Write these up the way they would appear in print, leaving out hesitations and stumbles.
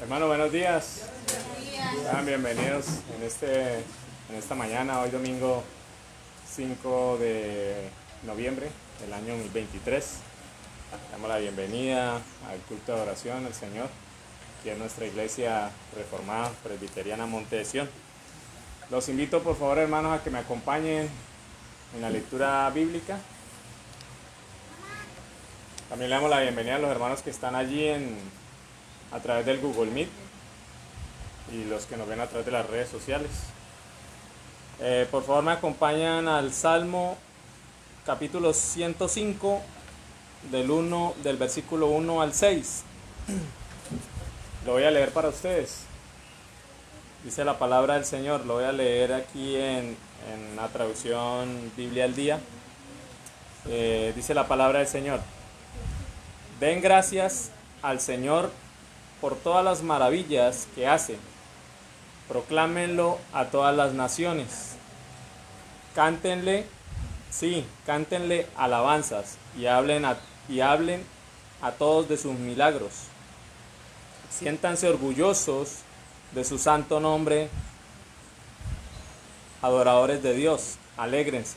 Hermano, buenos días. Sean bienvenidos en esta mañana, hoy domingo 5 de noviembre del año 2023. Damos la bienvenida al culto de oración al Señor, aquí en nuestra iglesia reformada presbiteriana Monte de Sión. Los invito por favor, hermanos, a que me acompañen en la lectura bíblica. También le damos la bienvenida a los hermanos que están allí a través del Google Meet y los que nos ven a través de las redes sociales. Por favor, me acompañan al Salmo capítulo 105 del versículo 1 al 6. Lo voy a leer para ustedes. Dice la palabra del Señor. Lo voy a leer aquí en la traducción Biblia al Día. Dice la palabra del Señor: den gracias al Señor por todas las maravillas que hace. Proclámenlo a todas las naciones. Cántenle alabanzas y hablen a todos de sus milagros. Siéntanse orgullosos de su santo nombre, adoradores de Dios, alégrense.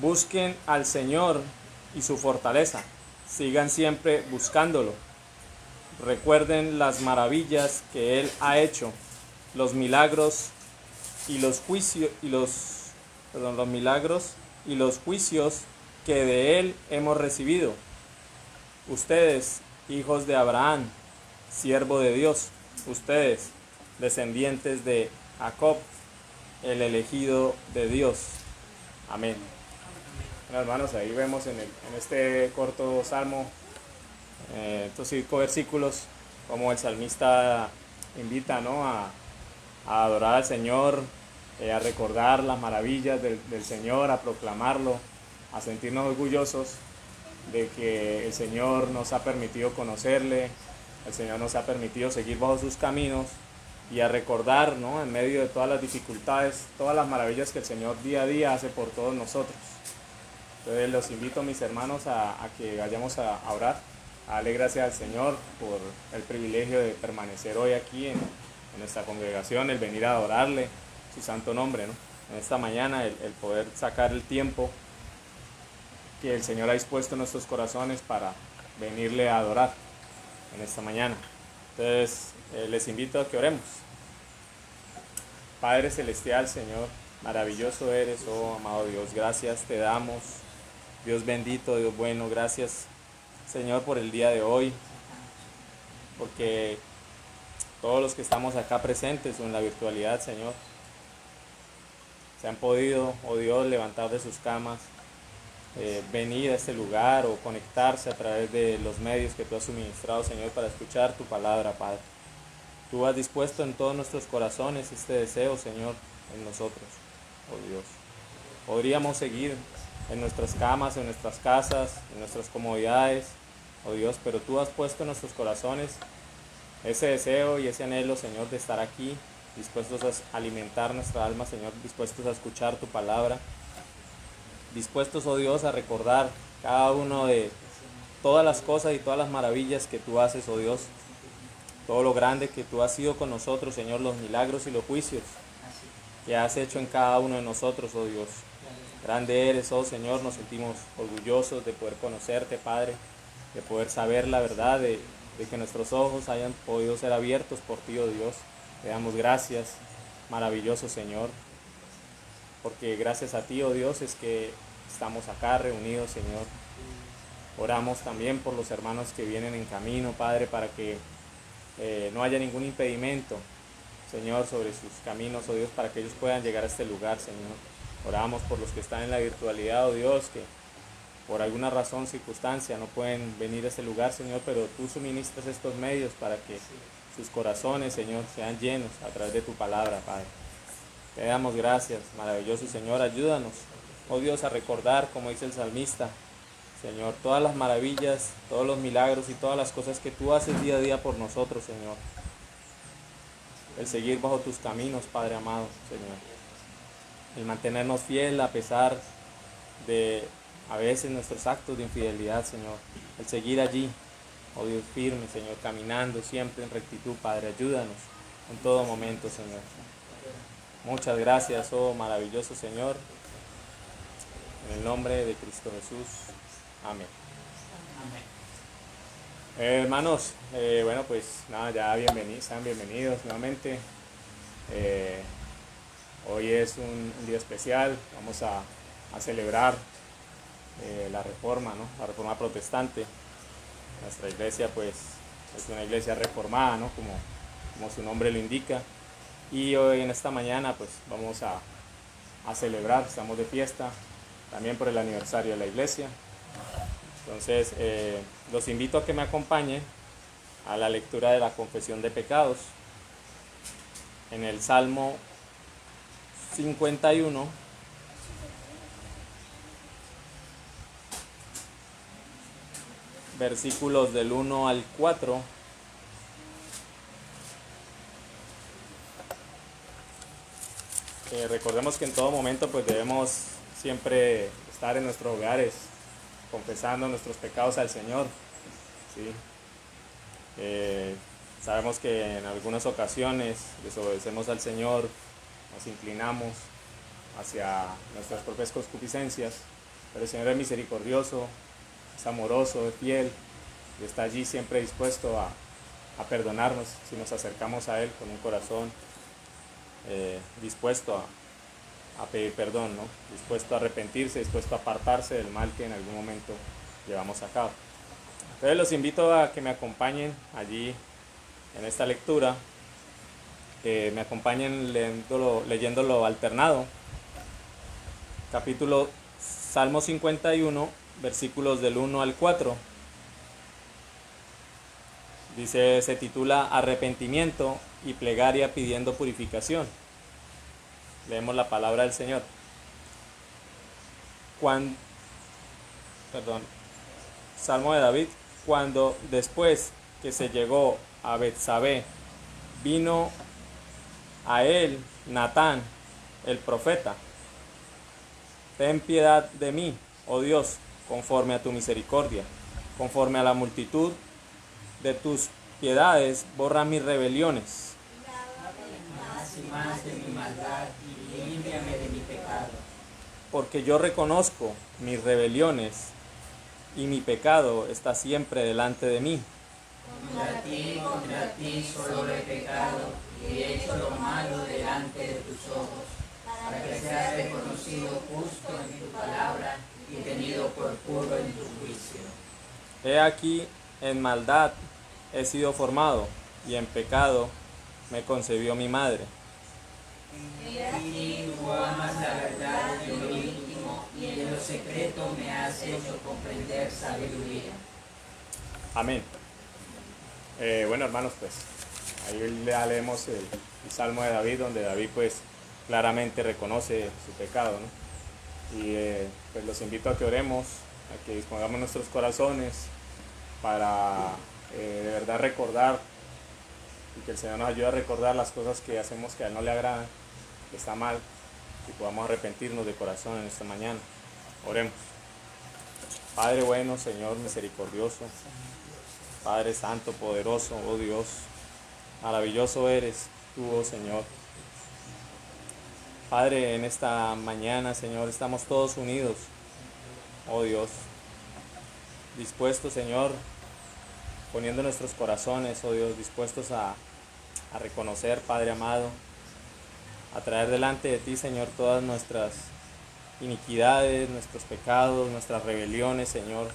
Busquen al Señor y su fortaleza, sigan siempre buscándolo. Recuerden las maravillas que Él ha hecho, los milagros y los juicios que de Él hemos recibido. Ustedes, hijos de Abraham, siervo de Dios, ustedes, descendientes de Jacob, el elegido de Dios. Amén. Bueno, hermanos, ahí vemos en este corto salmo, estos 5 versículos, como el salmista invita, ¿no?, a adorar al Señor, a recordar las maravillas del Señor, a proclamarlo, a sentirnos orgullosos de que el Señor nos ha permitido conocerle, el Señor nos ha permitido seguir bajo sus caminos, y a recordar, ¿no?, en medio de todas las dificultades, todas las maravillas que el Señor día a día hace por todos nosotros. Entonces los invito, mis hermanos, a que vayamos a orar, a darle gracias al Señor por el privilegio de permanecer hoy aquí en nuestra congregación, el venir a adorarle su santo nombre, ¿no? En esta mañana el poder sacar el tiempo que el Señor ha dispuesto en nuestros corazones para venirle a adorar en esta mañana. Entonces les invito a que oremos. Padre celestial, Señor, maravilloso eres, oh amado Dios, gracias te damos, Dios bendito, Dios bueno, gracias, Señor, por el día de hoy, porque todos los que estamos acá presentes o en la virtualidad, Señor, se han podido, oh Dios, levantar de sus camas, venir a este lugar o conectarse a través de los medios que tú has suministrado, Señor, para escuchar tu palabra, Padre. Tú has dispuesto en todos nuestros corazones este deseo, Señor, en nosotros, oh Dios. Podríamos seguir en nuestras camas, en nuestras casas, en nuestras comodidades, oh Dios, pero tú has puesto en nuestros corazones ese deseo y ese anhelo, Señor, de estar aquí, dispuestos a alimentar nuestra alma, Señor, dispuestos a escuchar tu palabra, dispuestos, oh Dios, a recordar cada uno de todas las cosas y todas las maravillas que tú haces, oh Dios, todo lo grande que tú has sido con nosotros, Señor, los milagros y los juicios que has hecho en cada uno de nosotros, oh Dios. Grande eres, oh Señor, nos sentimos orgullosos de poder conocerte, Padre, de poder saber la verdad, de que nuestros ojos hayan podido ser abiertos por ti, oh Dios. Te damos gracias, maravilloso Señor, porque gracias a ti, oh Dios, es que estamos acá reunidos, Señor. Oramos también por los hermanos que vienen en camino, Padre, para que no haya ningún impedimento, Señor, sobre sus caminos, oh Dios, para que ellos puedan llegar a este lugar, Señor. Oramos por los que están en la virtualidad, oh Dios, que por alguna razón, circunstancia, no pueden venir a este lugar, Señor, pero tú suministras estos medios para que sus corazones, Señor, sean llenos a través de tu palabra, Padre. Te damos gracias, maravilloso Señor, ayúdanos, oh Dios, a recordar, como dice el salmista, Señor, todas las maravillas, todos los milagros y todas las cosas que tú haces día a día por nosotros, Señor. El seguir bajo tus caminos, Padre amado, Señor. El mantenernos fiel a pesar de a veces nuestros actos de infidelidad, Señor. El seguir allí, oh Dios, firme, Señor, caminando siempre en rectitud, Padre, ayúdanos en todo momento, Señor. Muchas gracias, oh maravilloso Señor, en el nombre de Cristo Jesús. Amén. Hermanos, bueno, pues nada, ya sean bienvenidos nuevamente. Hoy es un día especial, vamos a celebrar la reforma, ¿no? La reforma protestante. Nuestra iglesia pues es una iglesia reformada, ¿no? Como su nombre lo indica. Y hoy en esta mañana pues vamos a celebrar, estamos de fiesta, también por el aniversario de la iglesia. Entonces los invito a que me acompañen a la lectura de la confesión de pecados en el Salmo 51, versículos del 1 al 4. Recordemos que en todo momento pues debemos siempre estar en nuestros hogares confesando nuestros pecados al Señor, ¿sí? Sabemos que en algunas ocasiones desobedecemos al Señor, nos inclinamos hacia nuestras propias concupiscencias, pero el Señor es misericordioso, es amoroso, es fiel y está allí siempre dispuesto a perdonarnos si nos acercamos a Él con un corazón dispuesto a pedir perdón, ¿no? Dispuesto a arrepentirse, dispuesto a apartarse del mal que en algún momento llevamos a cabo. Entonces los invito a que me acompañen allí en esta lectura, que me acompañen leyéndolo alternado. Capítulo Salmo 51, versículos del 1 al 4. Dice, se titula Arrepentimiento y plegaria pidiendo purificación. Leemos la palabra del Señor. Salmo de David. Cuando después que se llegó a Betsabé, vino a él Natán, el profeta. Ten piedad de mí, oh Dios, conforme a tu misericordia, conforme a la multitud de tus piedades, borra mis rebeliones. Más y más de mi maldad y límpiame de mi pecado. Porque yo reconozco mis rebeliones y mi pecado está siempre delante de mí. Contra ti solo he pecado y he hecho lo malo delante de tus ojos, para que seas reconocido justo en tu palabra y tenido por puro en tu juicio. He aquí, en maldad he sido formado, y en pecado me concebió mi madre. Y tú amas la verdad y lo íntimo, y en lo secreto me has hecho comprender sabiduría. Amén. Bueno, hermanos, pues ahí ya leemos el Salmo de David, donde David pues claramente reconoce su pecado, ¿no? Y pues los invito a que oremos, a que dispongamos nuestros corazones para de verdad recordar, y que el Señor nos ayude a recordar las cosas que hacemos que a Él no le agradan, que está mal, y podamos arrepentirnos de corazón en esta mañana. Oremos. Padre bueno, Señor misericordioso, Padre santo, poderoso, oh Dios, maravilloso eres tú, oh Señor. Padre, en esta mañana, Señor, estamos todos unidos, oh Dios, dispuestos, Señor, poniendo nuestros corazones, oh Dios, dispuestos a reconocer, Padre amado, a traer delante de ti, Señor, todas nuestras iniquidades, nuestros pecados, nuestras rebeliones, Señor,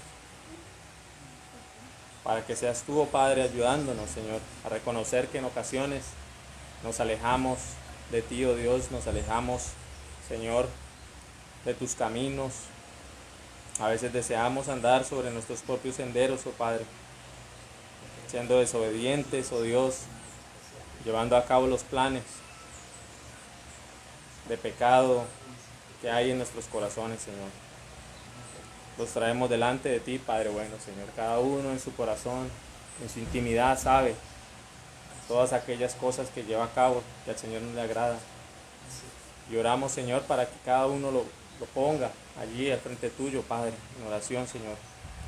para que seas tú, oh Padre, ayudándonos, Señor, a reconocer que en ocasiones nos alejamos de ti, oh Dios, nos alejamos, Señor, de tus caminos. A veces deseamos andar sobre nuestros propios senderos, oh Padre, siendo desobedientes, oh Dios, llevando a cabo los planes de pecado que hay en nuestros corazones, Señor. Los traemos delante de ti, Padre bueno, Señor. Cada uno en su corazón, en su intimidad, sabe todas aquellas cosas que lleva a cabo que al Señor no le agrada. Y oramos, Señor, para que cada uno lo ponga allí al frente tuyo, Padre, en oración, Señor.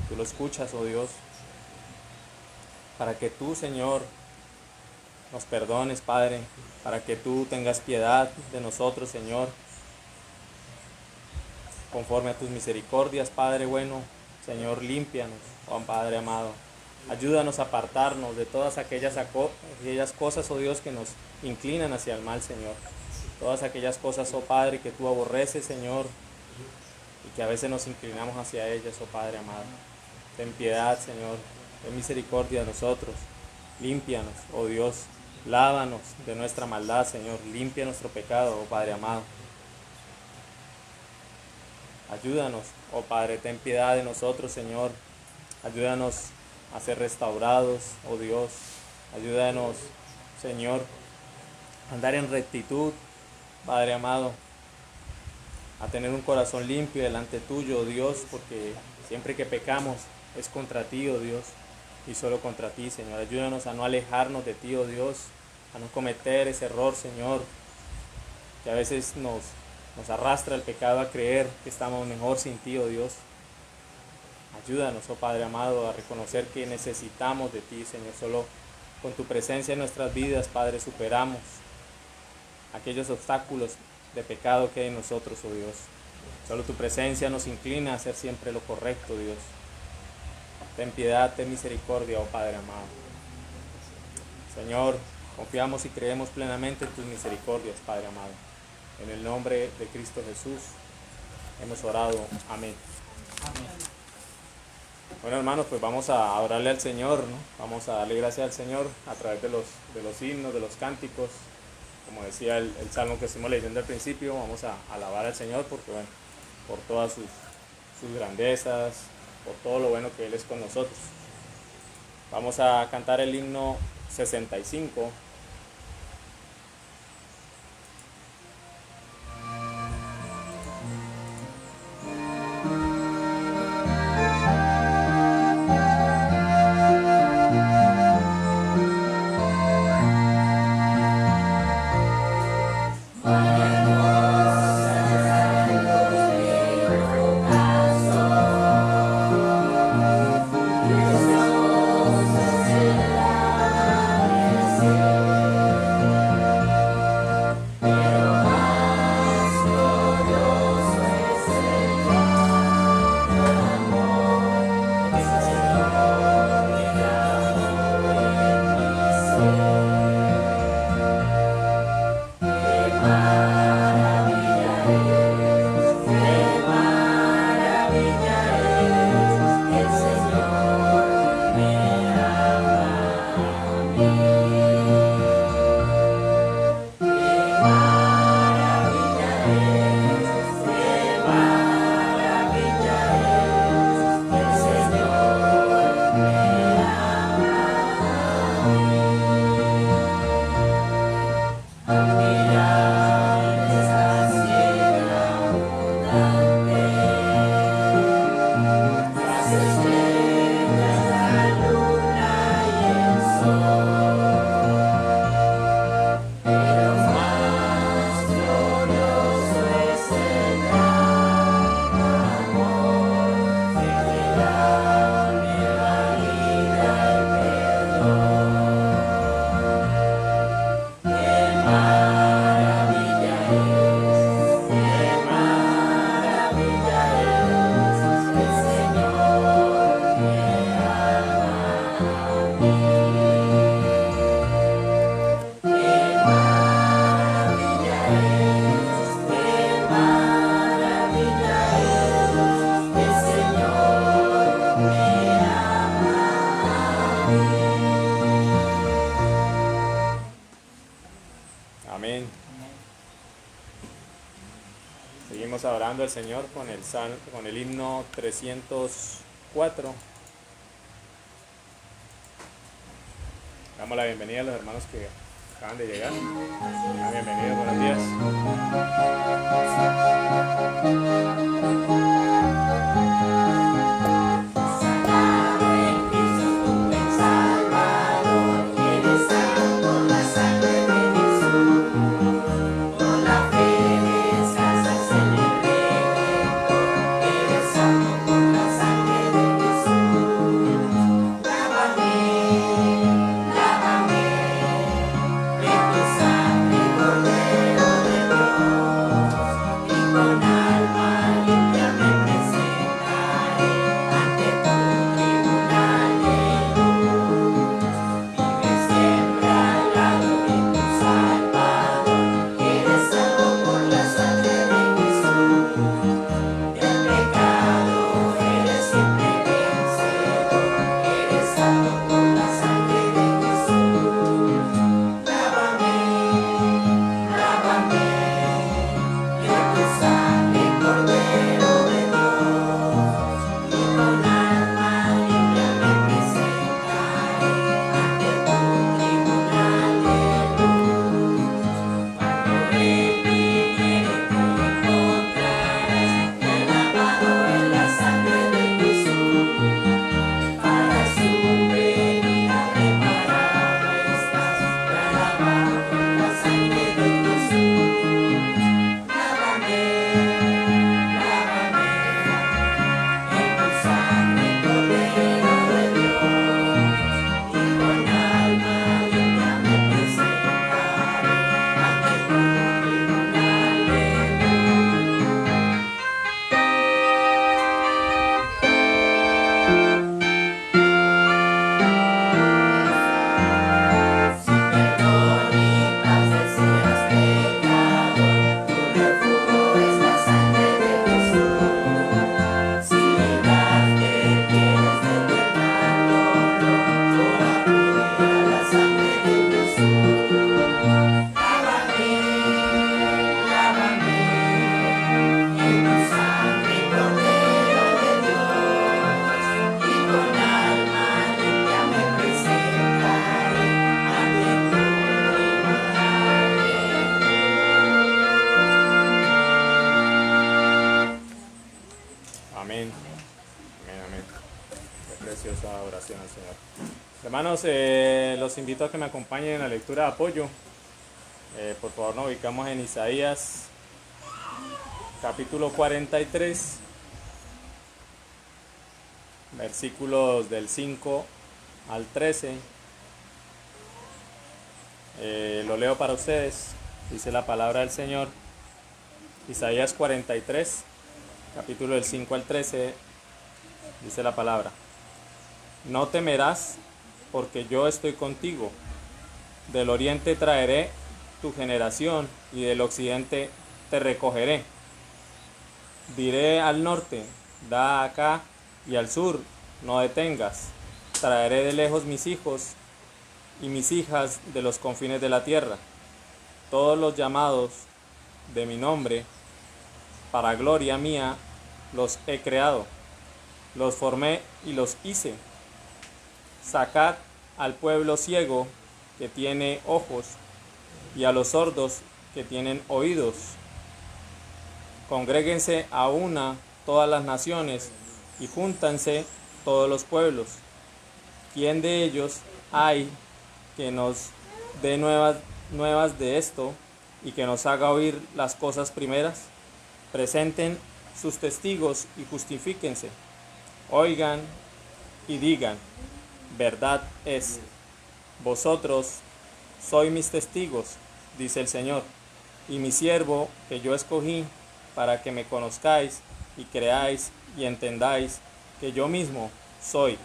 Tú lo escuchas, oh Dios. para que tú, Señor, nos perdones, Padre, para que tú tengas piedad de nosotros, Señor, conforme a tus misericordias, Padre bueno. Señor, límpianos, oh Padre amado. Ayúdanos a apartarnos de todas aquellas cosas, oh Dios, que nos inclinan hacia el mal, Señor. Todas aquellas cosas, oh Padre, que tú aborreces, Señor, y que a veces nos inclinamos hacia ellas, oh Padre amado. Ten piedad, Señor, ten misericordia de nosotros. Límpianos, oh Dios, lávanos de nuestra maldad, Señor. Limpia nuestro pecado, oh Padre amado. Ayúdanos, oh Padre, ten piedad de nosotros, Señor. Ayúdanos a ser restaurados, oh Dios. Ayúdanos, Señor, a andar en rectitud, Padre amado. A tener un corazón limpio delante tuyo, oh Dios, porque siempre que pecamos es contra ti, oh Dios, y solo contra ti, Señor. Ayúdanos a no alejarnos de ti, oh Dios, a no cometer ese error, Señor, que a veces nos arrastra el pecado a creer que estamos mejor sin ti, oh Dios. Ayúdanos, oh Padre amado, a reconocer que necesitamos de ti, Señor. Solo con tu presencia en nuestras vidas, Padre, superamos aquellos obstáculos de pecado que hay en nosotros, oh Dios. Solo tu presencia nos inclina a hacer siempre lo correcto, Dios. Ten piedad, ten misericordia, oh Padre amado. Señor, confiamos y creemos plenamente en tus misericordias, Padre amado. En el nombre de Cristo Jesús hemos orado. Amén. Amén. Bueno, hermanos, pues vamos a orarle al Señor, ¿no? Vamos a darle gracias al Señor a través de los himnos, de los cánticos. Como decía el salmo que estuvimos leyendo al principio, vamos a alabar al Señor porque, bueno, por todas sus grandezas, por todo lo bueno que Él es con nosotros. Vamos a cantar el himno 65. Amén. Seguimos adorando al Señor con el himno 304. Damos la bienvenida a los hermanos que acaban de llegar. Bienvenidos, buenos días. Lávame Amén. Amén, amén. Qué preciosa oración al Señor. Hermanos, los invito a que me acompañen en la lectura de apoyo. Por favor, nos ubicamos en Isaías, capítulo 43, versículos del 5 al 13. Lo leo para ustedes. Dice la palabra del Señor. Isaías 43, capítulo del 5 al 13, dice la palabra: No temerás, porque yo estoy contigo. Del oriente traeré tu generación, y del occidente te recogeré. Diré al norte, da acá, y al sur, no detengas. Traeré de lejos mis hijos y mis hijas de los confines de la tierra. Todos los llamados de mi nombre, para gloria mía, los he creado. Los formé y los hice. Sacad al pueblo ciego que tiene ojos, y a los sordos que tienen oídos. Congréguense a una todas las naciones, y júntanse todos los pueblos. ¿Quién de ellos hay que nos dé nuevas de esto, y que nos haga oír las cosas primeras? Presenten sus testigos y justifíquense. Oigan y digan: verdad es. Vosotros sois mis testigos, dice el Señor, y mi siervo que yo escogí, para que me conozcáis y creáis y entendáis que yo mismo soy.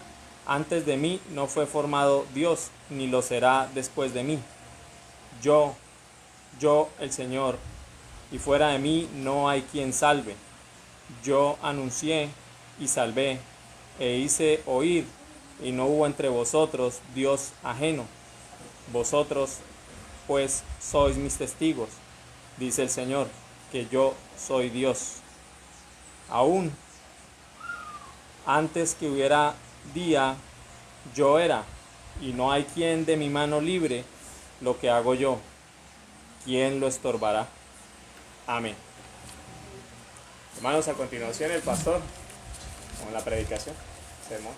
Antes de mí no fue formado Dios, ni lo será después de mí. Yo el Señor, y fuera de mí no hay quien salve. Yo anuncié y salvé, e hice oír, y no hubo entre vosotros Dios ajeno. Vosotros, pues, sois mis testigos, dice el Señor, que yo soy Dios. Aún antes que hubiera día, yo era, y no hay quien de mi mano libre lo que hago yo. ¿Quién lo estorbará? Amén. Hermanos, a continuación el pastor con la predicación. Sermón.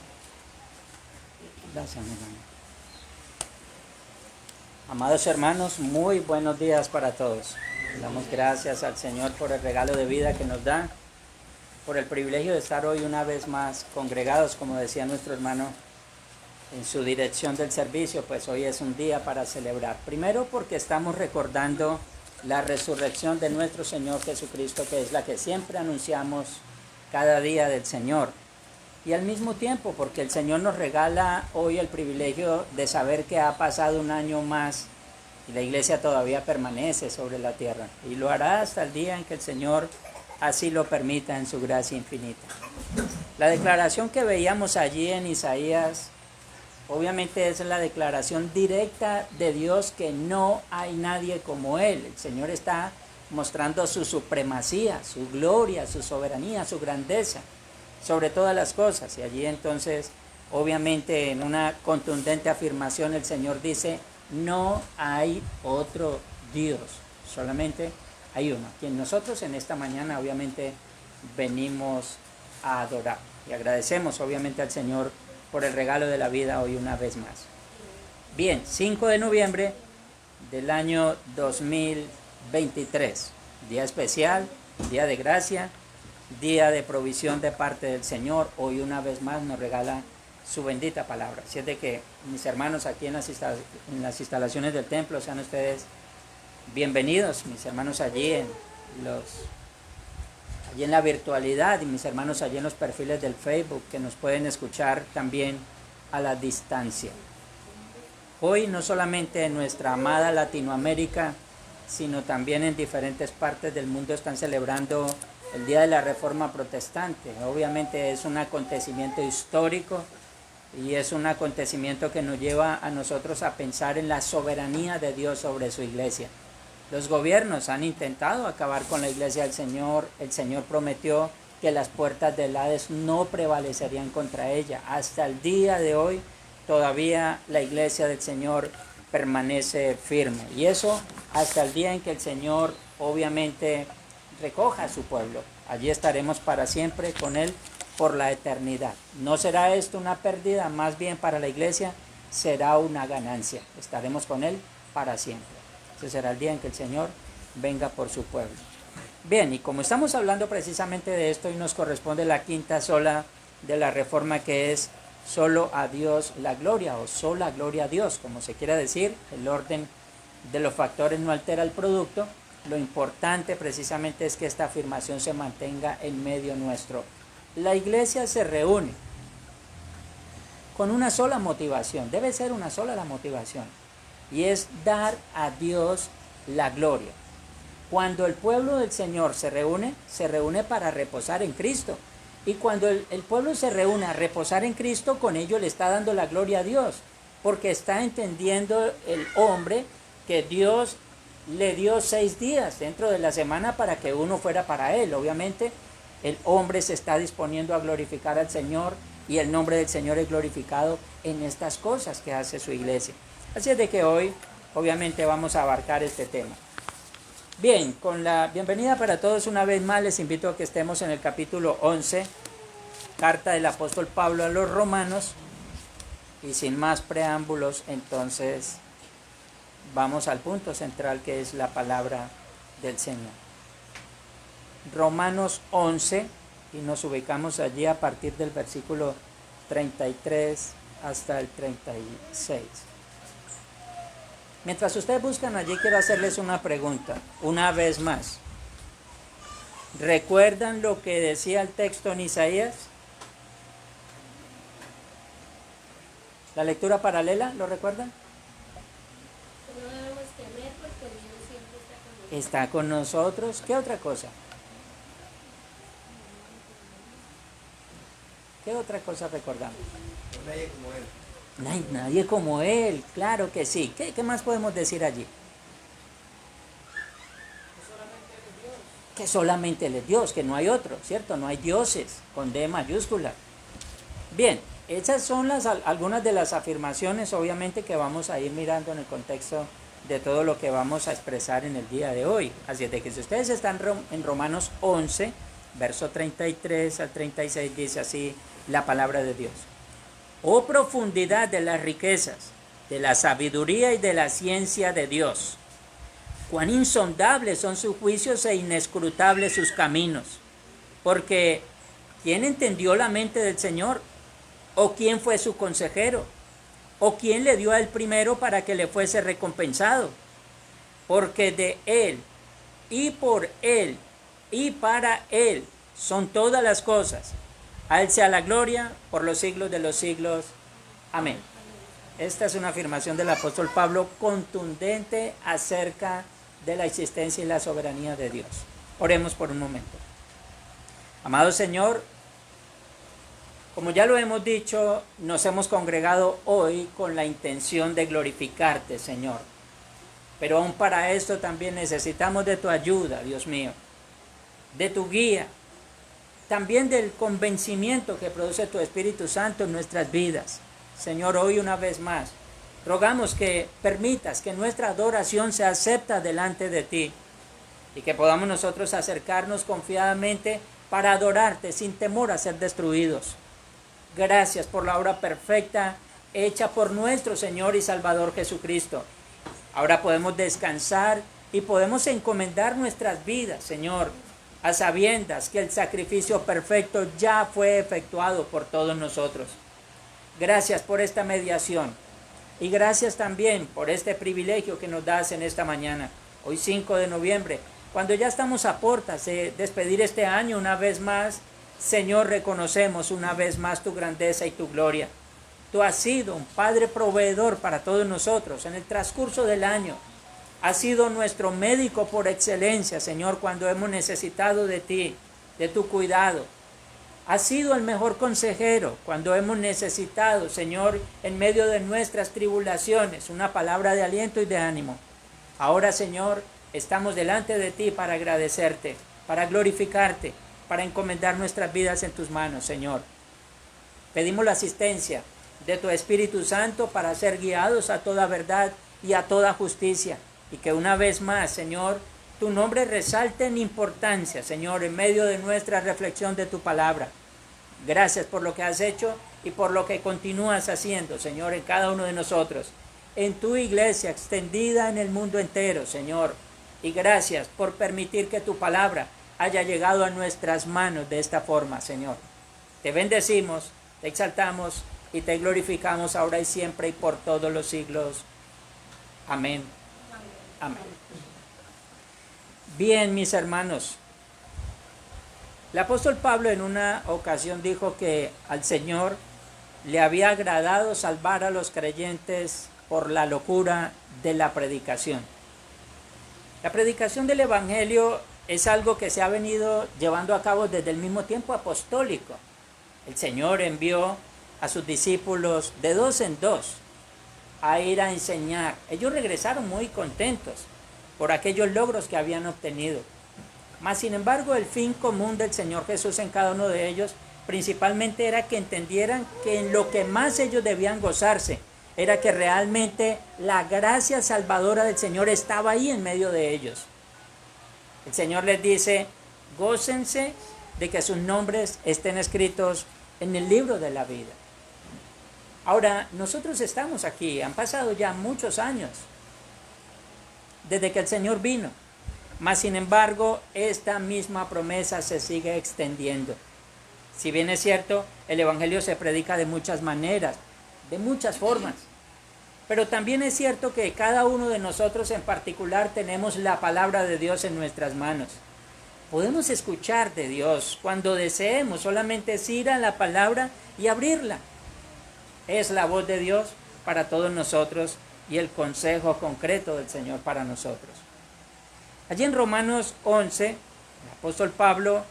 Gracias, hermano. Amados hermanos, muy buenos días para todos. Damos gracias al Señor por el regalo de vida que nos da, por el privilegio de estar hoy una vez más congregados, como decía nuestro hermano, en su dirección del servicio. Pues hoy es un día para celebrar. Primero, porque estamos recordando la resurrección de nuestro Señor Jesucristo, que es la que siempre anunciamos cada día del Señor. Y al mismo tiempo, porque el Señor nos regala hoy el privilegio de saber que ha pasado un año más y la iglesia todavía permanece sobre la tierra. Y lo hará hasta el día en que el Señor así lo permita en su gracia infinita. La declaración que veíamos allí en Isaías, obviamente es la declaración directa de Dios, que no hay nadie como Él. El Señor está mostrando su supremacía, su gloria, su soberanía, su grandeza sobre todas las cosas. Y allí entonces obviamente en una contundente afirmación el Señor dice, no hay otro Dios, solamente hay uno, quien nosotros en esta mañana obviamente venimos a adorar. Y agradecemos obviamente al Señor por el regalo de la vida hoy una vez más. Bien, 5 de noviembre del año 2023, día especial, día de gracia, día de provisión de parte del Señor. Hoy una vez más nos regala su bendita palabra. Así es de que mis hermanos aquí en las instalaciones del templo, sean ustedes bienvenidos, mis hermanos allí en la virtualidad y mis hermanos allí en los perfiles del Facebook que nos pueden escuchar también a la distancia. Hoy no solamente en nuestra amada Latinoamérica, sino también en diferentes partes del mundo están celebrando el Día de la Reforma Protestante. Obviamente es un acontecimiento histórico y es un acontecimiento que nos lleva a nosotros a pensar en la soberanía de Dios sobre su iglesia. Los gobiernos han intentado acabar con la iglesia del Señor. El Señor prometió que las puertas del Hades no prevalecerían contra ella. Hasta el día de hoy todavía la iglesia del Señor permanece firme. Y eso hasta el día en que el Señor obviamente recoja a su pueblo. Allí estaremos para siempre con Él por la eternidad. No será esto una pérdida, más bien para la iglesia será una ganancia. Estaremos con Él para siempre. Ese será el día en que el Señor venga por su pueblo. Bien, y como estamos hablando precisamente de esto y nos corresponde la quinta sola de la reforma, que es solo a Dios la gloria o sola gloria a Dios, como se quiera decir, el orden de los factores no altera el producto. Lo importante precisamente es que esta afirmación se mantenga en medio nuestro. La iglesia se reúne con una sola motivación, debe ser una sola la motivación, y es dar a Dios la gloria. Cuando el pueblo del Señor se reúne para reposar en Cristo. Y cuando el pueblo se reúne a reposar en Cristo, con ello le está dando la gloria a Dios, porque está entendiendo el hombre que Dios le dio 6 días dentro de la semana para que uno fuera para él. Obviamente el hombre se está disponiendo a glorificar al Señor y el nombre del Señor es glorificado en estas cosas que hace su iglesia. Así es de que hoy obviamente vamos a abarcar este tema. Bien, con la bienvenida para todos una vez más les invito a que estemos en el capítulo 11, carta del apóstol Pablo a los Romanos, y sin más preámbulos entonces vamos al punto central, que es la palabra del Señor. Romanos 11, y nos ubicamos allí a partir del versículo 33 hasta el 36. Mientras ustedes buscan allí, quiero hacerles una pregunta, una vez más. ¿Recuerdan lo que decía el texto en Isaías? ¿La lectura paralela, lo recuerdan? No debemos temer porque Dios siempre está con nosotros. Está con nosotros. ¿Qué otra cosa? ¿Qué otra cosa recordamos? Nadie como Él. No hay nadie como Él, claro que sí. ¿Qué más podemos decir allí? Que solamente Él es Dios, que no hay otro, ¿cierto? No hay dioses, con D mayúscula. Bien, esas son algunas de las afirmaciones, obviamente, que vamos a ir mirando en el contexto de todo lo que vamos a expresar en el día de hoy. Así es de que si ustedes están en Romanos 11, verso 33 al 36, dice así la palabra de Dios. Oh profundidad de las riquezas, de la sabiduría y de la ciencia de Dios. Cuán insondables son sus juicios e inescrutables sus caminos. Porque ¿quién entendió la mente del Señor? ¿O quién fue su consejero? ¿O quién le dio a él primero para que le fuese recompensado? Porque de Él, y por Él, y para Él son todas las cosas. A Él sea la gloria por los siglos de los siglos. Amén. Esta es una afirmación del apóstol Pablo contundente acerca de la existencia y la soberanía de Dios. Oremos por un momento. Amado Señor, como ya lo hemos dicho, nos hemos congregado hoy con la intención de glorificarte, Señor. Pero aún para esto también necesitamos de tu ayuda, Dios mío, de tu guía, también del convencimiento que produce tu Espíritu Santo en nuestras vidas. Señor, hoy una vez más, rogamos que permitas que nuestra adoración sea acepta delante de ti y que podamos nosotros acercarnos confiadamente para adorarte sin temor a ser destruidos. Gracias por la obra perfecta hecha por nuestro Señor y Salvador Jesucristo. Ahora podemos descansar y podemos encomendar nuestras vidas, Señor, a sabiendas que el sacrificio perfecto ya fue efectuado por todos nosotros. Gracias por esta mediación y gracias también por este privilegio que nos das en esta mañana, hoy 5 de noviembre, cuando ya estamos a puertas de despedir este año una vez más. Señor, reconocemos una vez más tu grandeza y tu gloria. Tú has sido un Padre proveedor para todos nosotros en el transcurso del año. Has sido nuestro médico por excelencia, Señor, cuando hemos necesitado de ti, de tu cuidado. Has sido el mejor consejero cuando hemos necesitado, Señor, en medio de nuestras tribulaciones, una palabra de aliento y de ánimo. Ahora, Señor, estamos delante de ti para agradecerte, para glorificarte, para encomendar nuestras vidas en tus manos, Señor. Pedimos la asistencia de tu Espíritu Santo para ser guiados a toda verdad y a toda justicia. Y que una vez más, Señor, tu nombre resalte en importancia, Señor, en medio de nuestra reflexión de tu palabra. Gracias por lo que has hecho y por lo que continúas haciendo, Señor, en cada uno de nosotros, en tu iglesia extendida en el mundo entero, Señor. Y gracias por permitir que tu palabra haya llegado a nuestras manos de esta forma, Señor. Te bendecimos, te exaltamos y te glorificamos ahora y siempre y por todos los siglos. Amén. Amén. Bien, mis hermanos. El apóstol Pablo en una ocasión dijo que al Señor le había agradado salvar a los creyentes por la locura de la predicación. La predicación del Evangelio es algo que se ha venido llevando a cabo desde el mismo tiempo apostólico. El Señor envió a sus discípulos de 2 en 2 a ir a enseñar. Ellos regresaron muy contentos por aquellos logros que habían obtenido. Mas, sin embargo, el fin común del Señor Jesús en cada uno de ellos principalmente era que entendieran que en lo que más ellos debían gozarse era que realmente la gracia salvadora del Señor estaba ahí en medio de ellos. El Señor les dice, gócense de que sus nombres estén escritos en el libro de la vida. Ahora, nosotros estamos aquí, han pasado ya muchos años desde que el Señor vino, mas sin embargo, esta misma promesa se sigue extendiendo. Si bien es cierto, el Evangelio se predica de muchas maneras, de muchas formas, pero también es cierto que cada uno de nosotros en particular tenemos la palabra de Dios en nuestras manos. Podemos escuchar de Dios cuando deseemos, solamente es ir a la palabra y abrirla. Es la voz de Dios para todos nosotros y el consejo concreto del Señor para nosotros. Allí en Romanos 11, el apóstol Pablo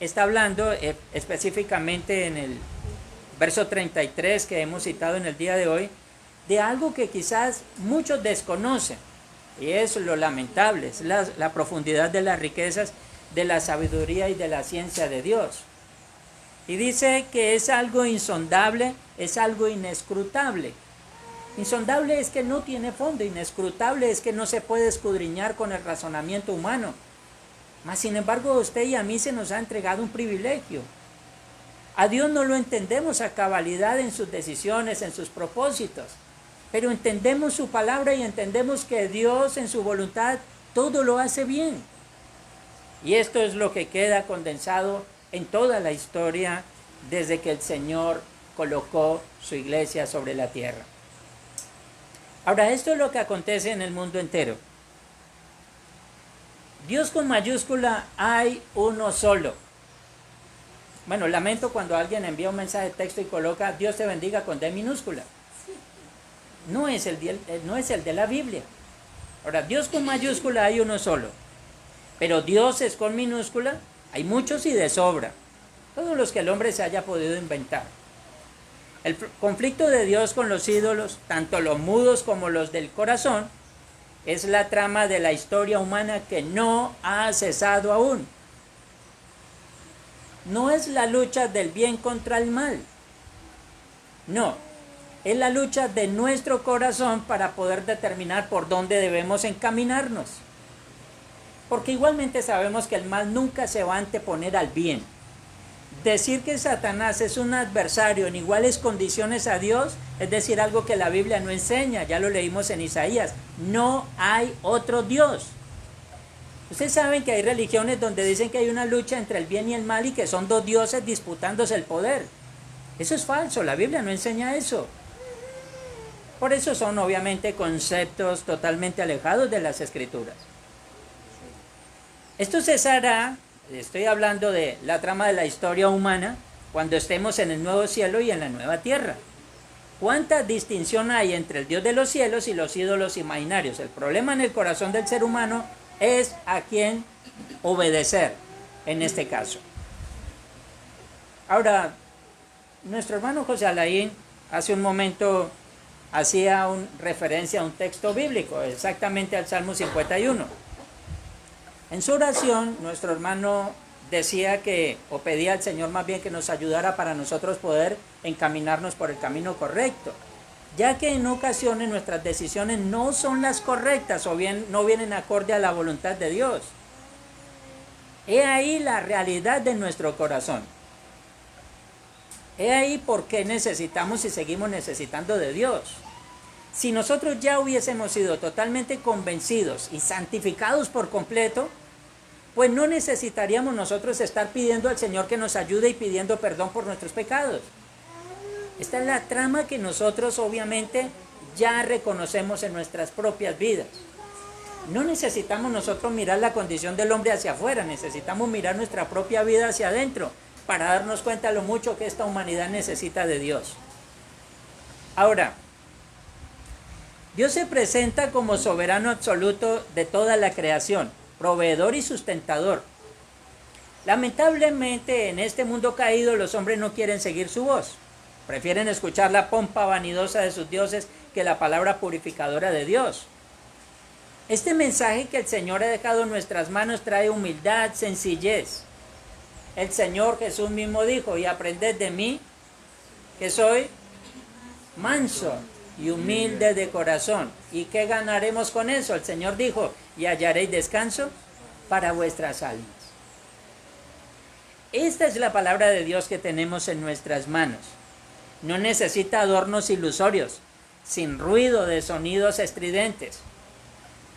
está hablando específicamente en el verso 33 que hemos citado en el día de hoy, de algo que quizás muchos desconocen, y es lo lamentable, es la profundidad de las riquezas, de la sabiduría y de la ciencia de Dios. Y dice que es algo insondable, es algo inescrutable. Insondable es que no tiene fondo, inescrutable es que no se puede escudriñar con el razonamiento humano. Mas sin embargo, a usted y a mí se nos ha entregado un privilegio. A Dios no lo entendemos a cabalidad en sus decisiones, en sus propósitos, pero entendemos su palabra y entendemos que Dios en su voluntad todo lo hace bien. Y esto es lo que queda condensado en toda la historia desde que el Señor colocó su iglesia sobre la tierra. Ahora, esto es lo que acontece en el mundo entero. Dios con mayúscula, hay uno solo. Bueno, lamento cuando alguien envía un mensaje de texto y coloca Dios te bendiga con D minúscula. No es el de la Biblia. Ahora, Dios con mayúscula hay uno solo. Pero dioses con minúscula hay muchos y de sobra. Todos los que el hombre se haya podido inventar. El conflicto de Dios con los ídolos, tanto los mudos como los del corazón, es la trama de la historia humana que no ha cesado aún. no es la lucha del bien contra el mal. No, es la lucha de nuestro corazón para poder determinar por dónde debemos encaminarnos. Porque igualmente sabemos que el mal nunca se va a anteponer al bien. Decir que Satanás es un adversario en iguales condiciones a Dios, es decir, algo que la Biblia no enseña, ya lo leímos en Isaías. No hay otro Dios. Ustedes saben que hay religiones donde dicen que hay una lucha entre el bien y el mal y que son dos dioses disputándose el poder. Eso es falso, la Biblia no enseña eso. Por eso son obviamente conceptos totalmente alejados de las Escrituras. Esto cesará, estoy hablando de la trama de la historia humana, cuando estemos en el nuevo cielo y en la nueva tierra. ¿Cuánta distinción hay entre el Dios de los cielos y los ídolos imaginarios? El problema en el corazón del ser humano es a quién obedecer en este caso. Ahora, nuestro hermano José Alain hace un momento hacía referencia a un texto bíblico, exactamente al Salmo 51. En su oración, nuestro hermano decía que, o pedía al Señor más bien que nos ayudara para nosotros poder encaminarnos por el camino correcto, ya que en ocasiones nuestras decisiones no son las correctas o bien no vienen acorde a la voluntad de Dios. He ahí la realidad de nuestro corazón. He ahí por qué necesitamos y seguimos necesitando de Dios. Si nosotros ya hubiésemos sido totalmente convencidos y santificados por completo, pues no necesitaríamos nosotros estar pidiendo al Señor que nos ayude y pidiendo perdón por nuestros pecados. Esta es la trama que nosotros obviamente ya reconocemos en nuestras propias vidas. No necesitamos nosotros mirar la condición del hombre hacia afuera, necesitamos mirar nuestra propia vida hacia adentro para darnos cuenta lo mucho que esta humanidad necesita de Dios. Ahora, Dios se presenta como soberano absoluto de toda la creación, proveedor y sustentador. Lamentablemente en este mundo caído los hombres no quieren seguir su voz. Prefieren escuchar la pompa vanidosa de sus dioses que la palabra purificadora de Dios. Este mensaje que el Señor ha dejado en nuestras manos trae humildad, sencillez. El Señor Jesús mismo dijo, y aprended de mí, que soy manso y humilde de corazón. ¿Y qué ganaremos con eso? El Señor dijo, y hallaréis descanso para vuestras almas. Esta es la palabra de Dios que tenemos en nuestras manos. No necesita adornos ilusorios, sin ruido de sonidos estridentes,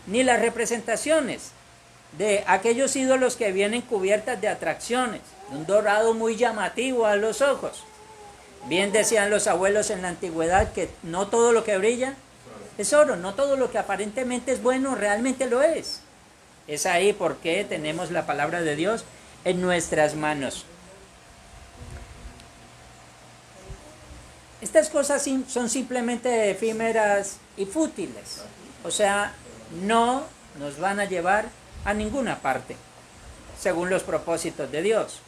ni las representaciones de aquellos ídolos que vienen cubiertas de atracciones, un dorado muy llamativo a los ojos. Bien decían los abuelos en la antigüedad que no todo lo que brilla es oro, no todo lo que aparentemente es bueno realmente lo es. Es ahí porque tenemos la palabra de Dios en nuestras manos. Estas cosas son simplemente efímeras y fútiles, o sea, no nos van a llevar a ninguna parte, según los propósitos de Dios.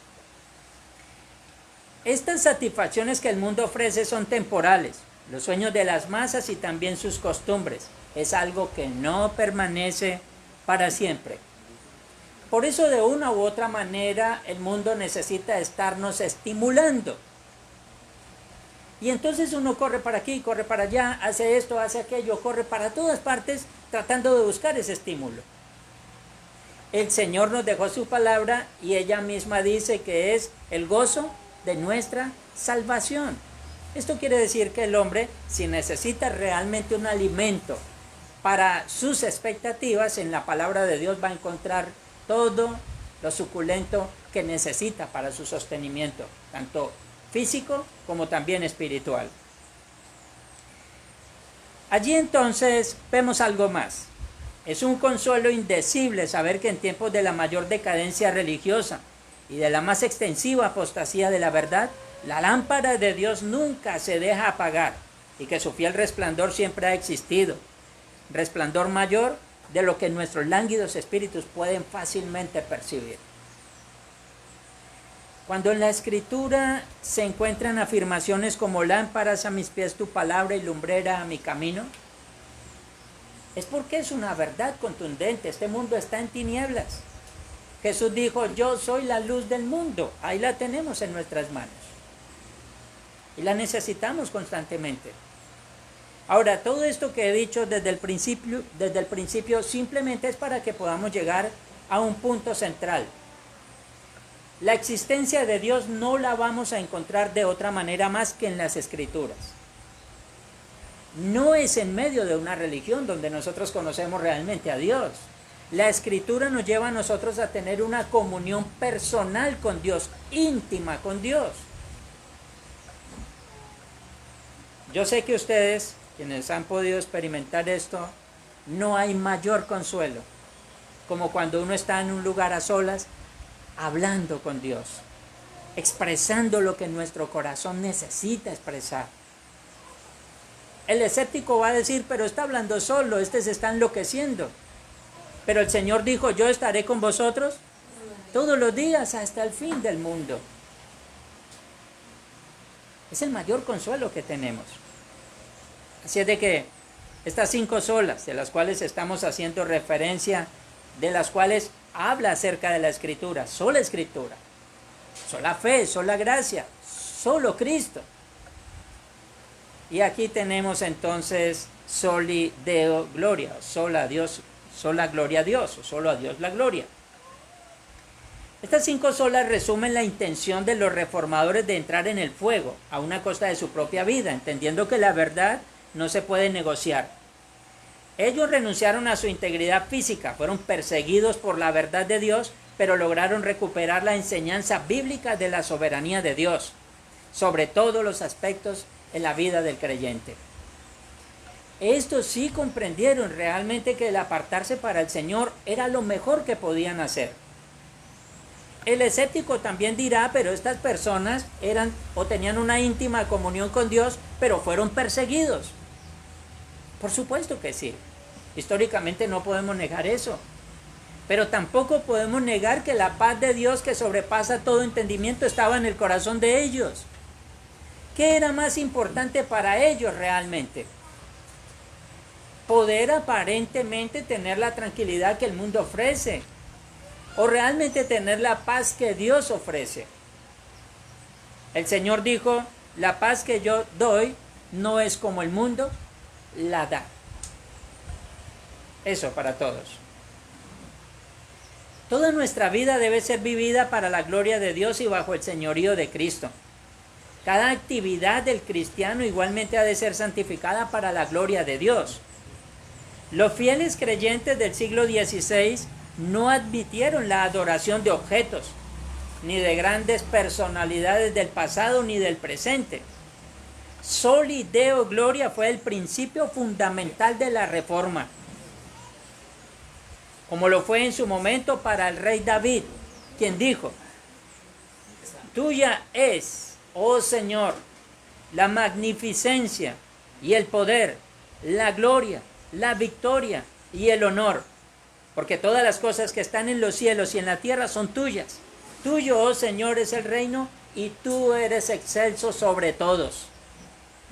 Estas satisfacciones que el mundo ofrece son temporales, los sueños de las masas y también sus costumbres. Es algo que no permanece para siempre. Por eso de una u otra manera el mundo necesita estarnos estimulando. Y entonces uno corre para aquí, corre para allá, hace esto, hace aquello, corre para todas partes tratando de buscar ese estímulo. El Señor nos dejó su palabra y ella misma dice que es el gozo de nuestra salvación. Esto quiere decir que el hombre, si necesita realmente un alimento para sus expectativas, en la palabra de Dios va a encontrar todo lo suculento que necesita para su sostenimiento, tanto físico como también espiritual. Allí entonces vemos algo más. Es un consuelo indecible saber que en tiempos de la mayor decadencia religiosa y de la más extensiva apostasía de la verdad, la lámpara de Dios nunca se deja apagar y que su fiel resplandor siempre ha existido. Resplandor mayor de lo que nuestros lánguidos espíritus pueden fácilmente percibir. Cuando en la Escritura se encuentran afirmaciones como lámparas a mis pies tu palabra y lumbrera a mi camino, es porque es una verdad contundente. Este mundo está en tinieblas. Jesús dijo, yo soy la luz del mundo. Ahí la tenemos en nuestras manos. Y la necesitamos constantemente. Ahora, todo esto que he dicho desde el principio simplemente es para que podamos llegar a un punto central. La existencia de Dios no la vamos a encontrar de otra manera más que en las Escrituras. No es en medio de una religión donde nosotros conocemos realmente a Dios. La Escritura nos lleva a nosotros a tener una comunión personal con Dios, íntima con Dios. Yo sé que ustedes, quienes han podido experimentar esto, no hay mayor consuelo como cuando uno está en un lugar a solas, hablando con Dios, expresando lo que nuestro corazón necesita expresar. El escéptico va a decir, pero está hablando solo, se está enloqueciendo. Pero el Señor dijo, yo estaré con vosotros todos los días hasta el fin del mundo. Es el mayor consuelo que tenemos. Así es de que estas 5 solas, de las cuales estamos haciendo referencia, de las cuales habla acerca de la Escritura, sola Escritura, sola fe, sola gracia, solo Cristo. Y aquí tenemos entonces soli Deo gloria, sola Dios, sola gloria a Dios, o solo a Dios la gloria. Estas 5 solas resumen la intención de los reformadores de entrar en el fuego, a una costa de su propia vida, entendiendo que la verdad no se puede negociar. Ellos renunciaron a su integridad física, fueron perseguidos por la verdad de Dios, pero lograron recuperar la enseñanza bíblica de la soberanía de Dios, sobre todos los aspectos en la vida del creyente. Estos sí comprendieron realmente que el apartarse para el Señor era lo mejor que podían hacer. El escéptico también dirá, pero estas personas eran o tenían una íntima comunión con Dios, pero fueron perseguidos. Por supuesto que sí. Históricamente no podemos negar eso. Pero tampoco podemos negar que la paz de Dios que sobrepasa todo entendimiento estaba en el corazón de ellos. ¿Qué era más importante para ellos realmente? Poder aparentemente tener la tranquilidad que el mundo ofrece, o realmente tener la paz que Dios ofrece. El Señor dijo, la paz que yo doy no es como el mundo la da. Eso para todos. Toda nuestra vida debe ser vivida para la gloria de Dios y bajo el señorío de Cristo. Cada actividad del cristiano igualmente ha de ser santificada para la gloria de Dios. Los fieles creyentes del siglo XVI no admitieron la adoración de objetos, ni de grandes personalidades del pasado ni del presente. Soli Deo Gloria fue el principio fundamental de la Reforma, como lo fue en su momento para el rey David, quien dijo, tuya es, oh Señor, la magnificencia y el poder, la gloria, la victoria y el honor, porque todas las cosas que están en los cielos y en la tierra son tuyas. Tuyo, oh Señor, es el reino y tú eres excelso sobre todos.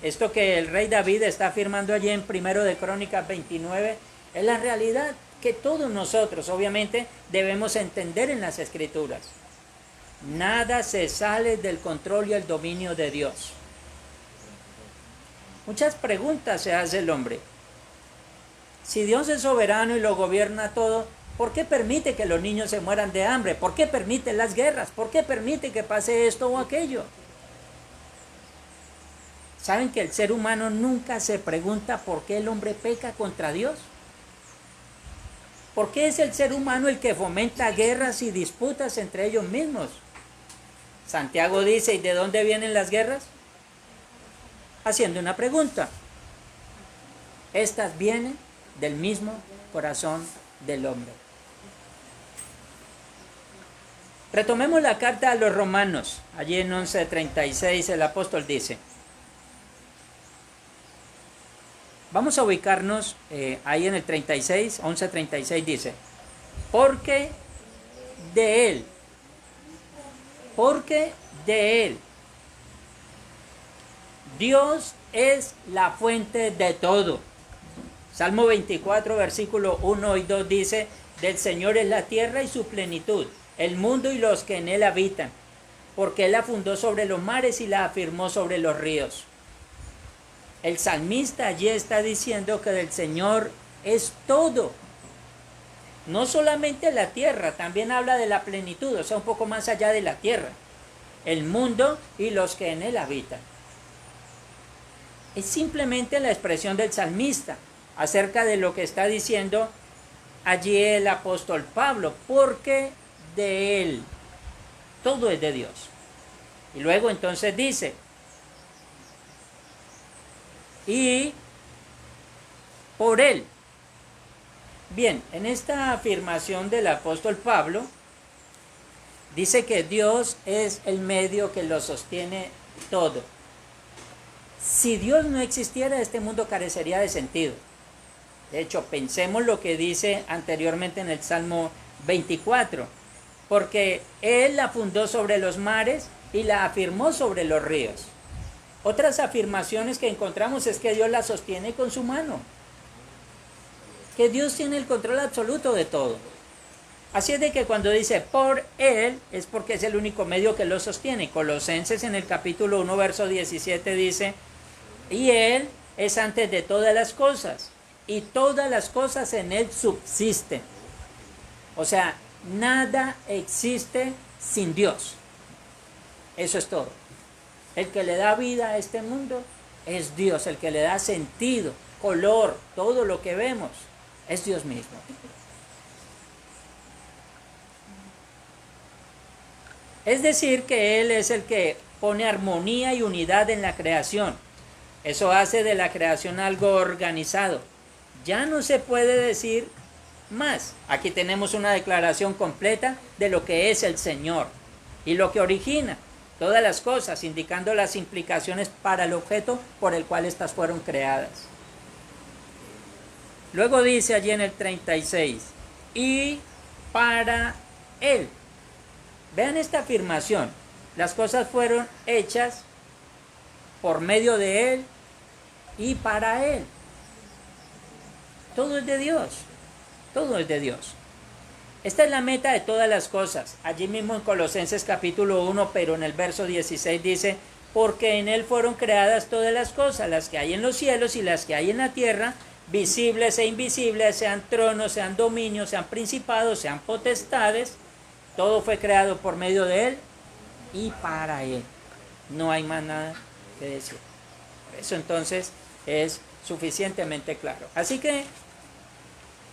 Esto que el rey David está afirmando allí en 1 de Crónicas 29 es la realidad que todos nosotros obviamente debemos entender en las Escrituras. Nada se sale del control y el dominio de Dios. Muchas preguntas se hace el hombre. Si Dios es soberano y lo gobierna todo, ¿por qué permite que los niños se mueran de hambre? ¿Por qué permite las guerras? ¿Por qué permite que pase esto o aquello? ¿Saben que el ser humano nunca se pregunta por qué el hombre peca contra Dios? ¿Por qué es el ser humano el que fomenta guerras y disputas entre ellos mismos? Santiago dice, ¿y de dónde vienen las guerras? Haciendo una pregunta. Estas vienen del mismo corazón del hombre. Retomemos la carta a los Romanos. Allí en 11:36 el apóstol dice, vamos a ubicarnos ahí en el 36, 11:36 dice, porque de Él, Dios es la fuente de todo. Salmo 24, versículo 1 y 2 dice, del Señor es la tierra y su plenitud, el mundo y los que en él habitan, porque él la fundó sobre los mares y la afirmó sobre los ríos. El salmista allí está diciendo que del Señor es todo. No solamente la tierra, también habla de la plenitud, o sea, un poco más allá de la tierra. El mundo y los que en él habitan. Es simplemente la expresión del salmista acerca de lo que está diciendo allí el apóstol Pablo, porque de él todo es de Dios. Y luego entonces dice, y por él. Bien, en esta afirmación del apóstol Pablo, dice que Dios es el medio que lo sostiene todo. Si Dios no existiera, este mundo carecería de sentido. De hecho, pensemos lo que dice anteriormente en el Salmo 24, porque Él la fundó sobre los mares y la afirmó sobre los ríos. Otras afirmaciones que encontramos es que Dios la sostiene con su mano, que Dios tiene el control absoluto de todo. Así es de que cuando dice por Él, es porque es el único medio que lo sostiene. Colosenses en el capítulo 1, verso 17 dice, y Él es antes de todas las cosas, y todas las cosas en Él subsisten. O sea, nada existe sin Dios. Eso es todo. El que le da vida a este mundo es Dios, el que le da sentido, color, todo lo que vemos, es Dios mismo. Es decir, que Él es el que pone armonía y unidad en la creación. Eso hace de la creación algo organizado. Ya no se puede decir más. Aquí tenemos una declaración completa de lo que es el Señor y lo que origina todas las cosas, indicando las implicaciones para el objeto por el cual éstas fueron creadas. Luego dice allí en el 36, y para Él. Vean esta afirmación, las cosas fueron hechas por medio de Él y para Él. Todo es de Dios, todo es de Dios. Esta es la meta de todas las cosas. Allí mismo en Colosenses capítulo 1, pero en el verso 16 dice, porque en Él fueron creadas todas las cosas, las que hay en los cielos y las que hay en la tierra, visibles e invisibles, sean tronos, sean dominios, sean principados, sean potestades. Todo fue creado por medio de Él y para Él. No hay más nada que decir. Por eso entonces es suficientemente claro. Así que,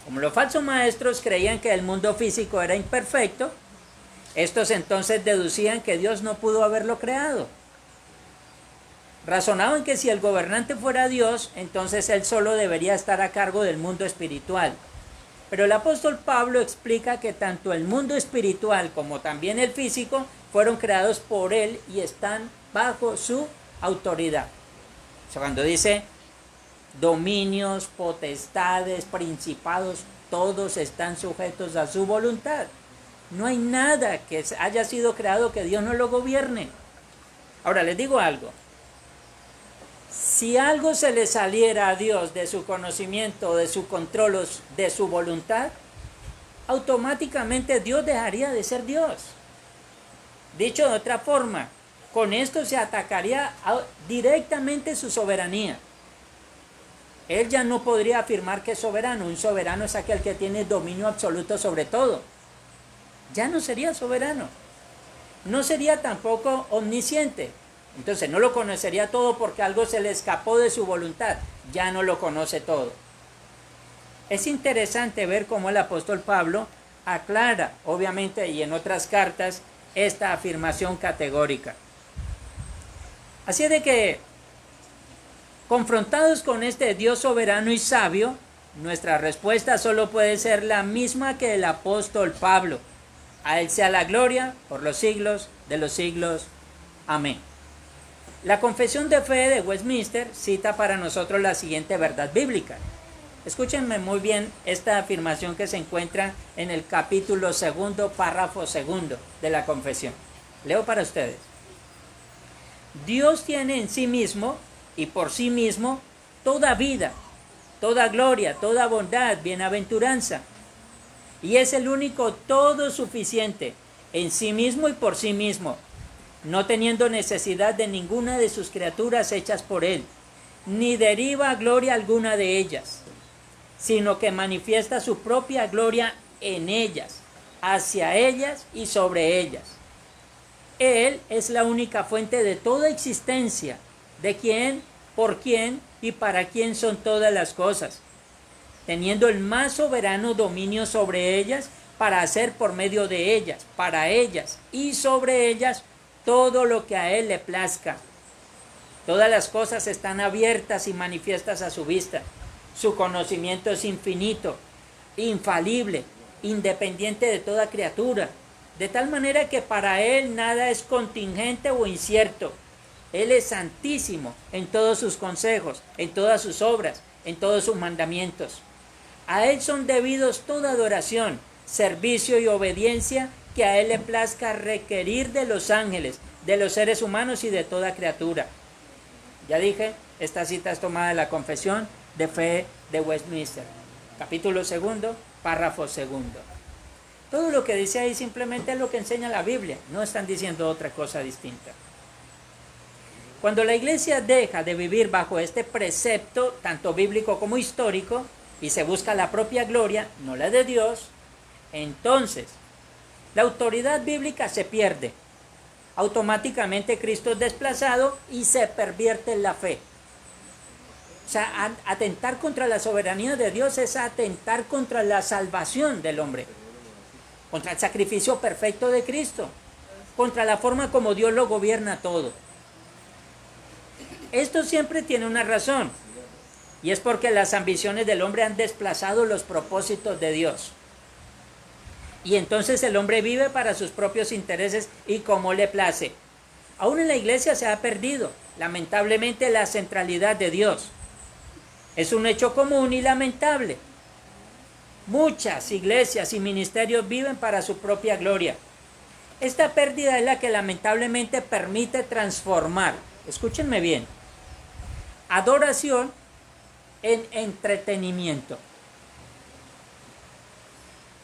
como los falsos maestros creían que el mundo físico era imperfecto, estos entonces deducían que Dios no pudo haberlo creado. Razonaban que si el gobernante fuera Dios, entonces Él solo debería estar a cargo del mundo espiritual. Pero el apóstol Pablo explica que tanto el mundo espiritual como también el físico fueron creados por Él y están bajo su autoridad. O sea, cuando dice dominios, potestades, principados, todos están sujetos a su voluntad. No hay nada que haya sido creado que Dios no lo gobierne. Ahora les digo algo. Si algo se le saliera a Dios de su conocimiento, de su control, de su voluntad, automáticamente Dios dejaría de ser Dios. Dicho de otra forma, con esto se atacaría directamente su soberanía. Él ya no podría afirmar que es soberano. Un soberano es aquel que tiene dominio absoluto sobre todo. Ya no sería soberano. No sería tampoco omnisciente. Entonces no lo conocería todo porque algo se le escapó de su voluntad. Ya no lo conoce todo. Es interesante ver cómo el apóstol Pablo aclara, obviamente, y en otras cartas, esta afirmación categórica. Así de que, confrontados con este Dios soberano y sabio, nuestra respuesta solo puede ser la misma que el apóstol Pablo. A Él sea la gloria por los siglos de los siglos. Amén. La Confesión de Fe de Westminster cita para nosotros la siguiente verdad bíblica. Escúchenme muy bien esta afirmación que se encuentra en el capítulo 2, párrafo 2 de la Confesión. Leo para ustedes. Dios tiene en sí mismo y por sí mismo toda vida, toda gloria, toda bondad, bienaventuranza. Y es el único todo suficiente en sí mismo y por sí mismo, no teniendo necesidad de ninguna de sus criaturas hechas por él, ni deriva gloria alguna de ellas, sino que manifiesta su propia gloria en ellas, hacia ellas y sobre ellas. Él es la única fuente de toda existencia, de quien, por quien y para quien son todas las cosas, teniendo el más soberano dominio sobre ellas, para hacer por medio de ellas, para ellas y sobre ellas todo lo que a él le plazca. Todas las cosas están abiertas y manifiestas a su vista. Su conocimiento es infinito, infalible, independiente de toda criatura, de tal manera que para él nada es contingente o incierto. Él es santísimo en todos sus consejos, en todas sus obras, en todos sus mandamientos. A él son debidos toda adoración, servicio y obediencia que a él le plazca requerir de los ángeles, de los seres humanos y de toda criatura. Ya dije, esta cita es tomada de la Confesión de Fe de Westminster, capítulo 2, párrafo 2. Todo lo que dice ahí simplemente es lo que enseña la Biblia, no están diciendo otra cosa distinta. Cuando la iglesia deja de vivir bajo este precepto, tanto bíblico como histórico, y se busca la propia gloria, no la de Dios, entonces la autoridad bíblica se pierde. Automáticamente Cristo es desplazado y se pervierte la fe. O sea, atentar contra la soberanía de Dios es atentar contra la salvación del hombre, contra el sacrificio perfecto de Cristo, contra la forma como Dios lo gobierna todo. Esto siempre tiene una razón, y es porque las ambiciones del hombre han desplazado los propósitos de Dios. Y entonces el hombre vive para sus propios intereses y como le place. Aún en la iglesia se ha perdido, lamentablemente, la centralidad de Dios. Es un hecho común y lamentable. Muchas iglesias y ministerios viven para su propia gloria. Esta pérdida es la que lamentablemente permite transformar, escúchenme bien, adoración en entretenimiento.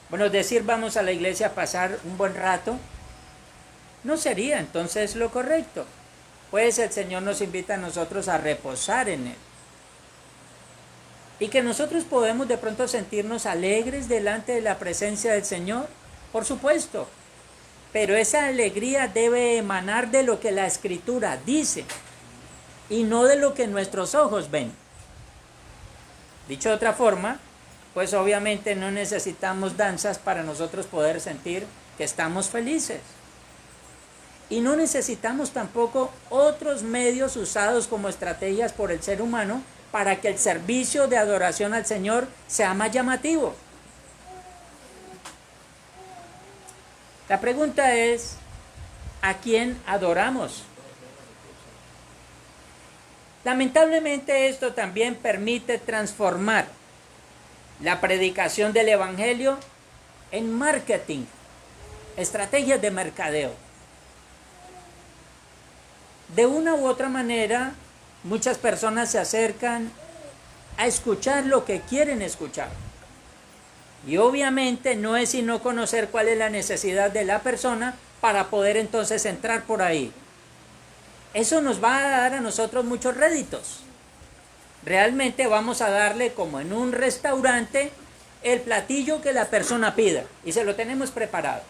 Bueno, decir vamos a la iglesia a pasar un buen rato no sería entonces lo correcto, pues el Señor nos invita a nosotros a reposar en Él. Y que nosotros podemos de pronto sentirnos alegres delante de la presencia del Señor, por supuesto, pero esa alegría debe emanar de lo que la Escritura dice y no de lo que nuestros ojos ven. Dicho de otra forma, pues obviamente no necesitamos danzas para nosotros poder sentir que estamos felices. Y no necesitamos tampoco otros medios usados como estrategias por el ser humano para que el servicio de adoración al Señor sea más llamativo. La pregunta es, ¿a quién adoramos? Lamentablemente esto también permite transformar la predicación del Evangelio en marketing, estrategias de mercadeo. De una u otra manera, muchas personas se acercan a escuchar lo que quieren escuchar. Y obviamente no es sino conocer cuál es la necesidad de la persona para poder entonces entrar por ahí. Eso nos va a dar a nosotros muchos réditos. Realmente vamos a darle, como en un restaurante, el platillo que la persona pida y se lo tenemos preparado.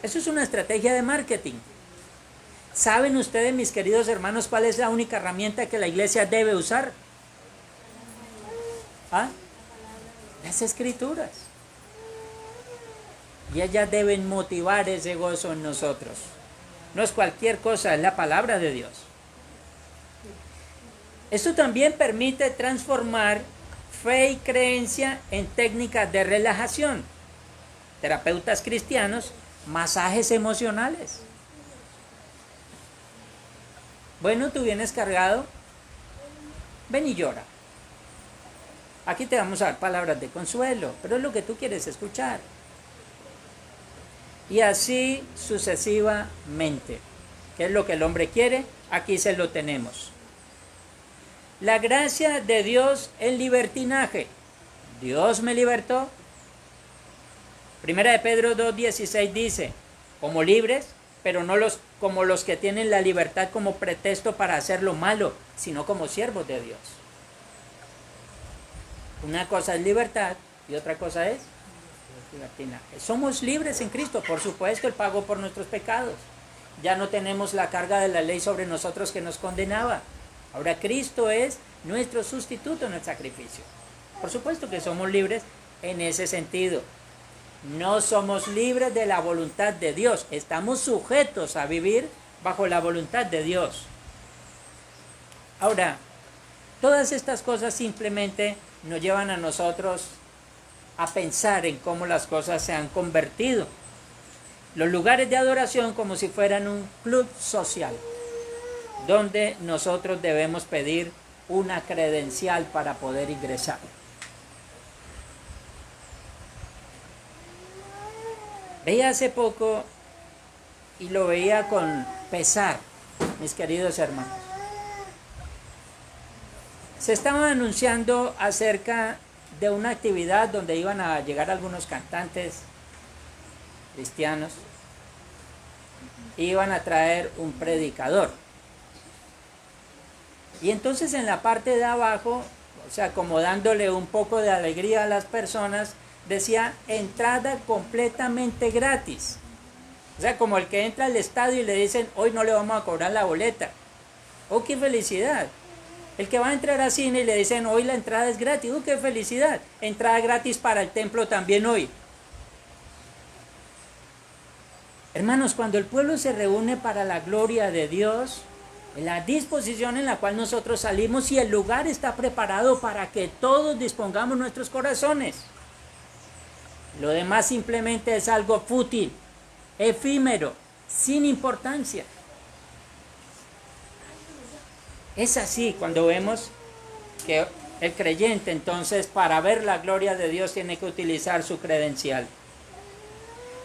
Eso es una estrategia de marketing. ¿Saben ustedes, mis queridos hermanos, cuál es la única herramienta que la iglesia debe usar? ¿Ah? Las Escrituras. Y ellas deben motivar ese gozo en nosotros. No es cualquier cosa, es la palabra de Dios. Esto también permite transformar fe y creencia en técnicas de relajación. Terapeutas cristianos, masajes emocionales. Bueno, tú vienes cargado, ven y llora. Aquí te vamos a dar palabras de consuelo, pero es lo que tú quieres escuchar. Y así sucesivamente. ¿Qué es lo que el hombre quiere? Aquí se lo tenemos. La gracia de Dios en libertinaje. Dios me libertó. Primera de Pedro 2:16 dice, como libres, pero no como los que tienen la libertad como pretexto para hacer lo malo, sino como siervos de Dios. Una cosa es libertad y otra cosa es libertinaje. Somos libres en Cristo, por supuesto, Él pagó por nuestros pecados. Ya no tenemos la carga de la ley sobre nosotros que nos condenaba. Ahora Cristo es nuestro sustituto en el sacrificio. Por supuesto que somos libres en ese sentido. No somos libres de la voluntad de Dios. Estamos sujetos a vivir bajo la voluntad de Dios. Ahora, todas estas cosas simplemente nos llevan a nosotros a pensar en cómo las cosas se han convertido. Los lugares de adoración como si fueran un club social, donde nosotros debemos pedir una credencial para poder ingresar. Veía hace poco y lo veía con pesar, mis queridos hermanos. Se estaba anunciando acerca de una actividad donde iban a llegar algunos cantantes cristianos y iban a traer un predicador. Y entonces en la parte de abajo, o sea, como dándole un poco de alegría a las personas, decía entrada completamente gratis. O sea, como el que entra al estadio y le dicen, hoy no le vamos a cobrar la boleta. ¡Oh, qué felicidad! El que va a entrar a cine y le dicen, hoy la entrada es gratis. ¡Oh, qué felicidad! Entrada gratis para el templo también hoy. Hermanos, cuando el pueblo se reúne para la gloria de Dios, en la disposición en la cual nosotros salimos y el lugar está preparado para que todos dispongamos nuestros corazones. Lo demás simplemente es algo fútil, efímero, sin importancia. Es así cuando vemos que el creyente entonces para ver la gloria de Dios tiene que utilizar su credencial.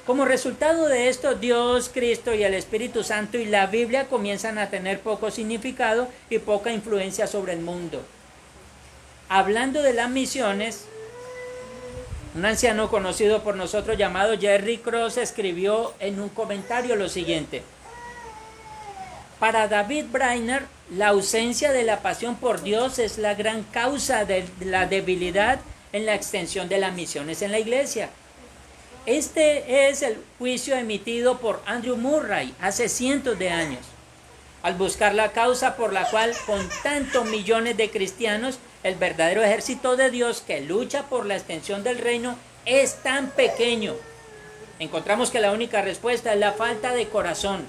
Como resultado de esto, Dios, Cristo y el Espíritu Santo y la Biblia comienzan a tener poco significado y poca influencia sobre el mundo. Hablando de las misiones, un anciano conocido por nosotros llamado Jerry Cross escribió en un comentario lo siguiente: para David Brainerd, la ausencia de la pasión por Dios es la gran causa de la debilidad en la extensión de las misiones en la iglesia. Este es el juicio emitido por Andrew Murray hace cientos de años, al buscar la causa por la cual con tantos millones de cristianos el verdadero ejército de Dios que lucha por la extensión del reino es tan pequeño. Encontramos que la única respuesta es la falta de corazón.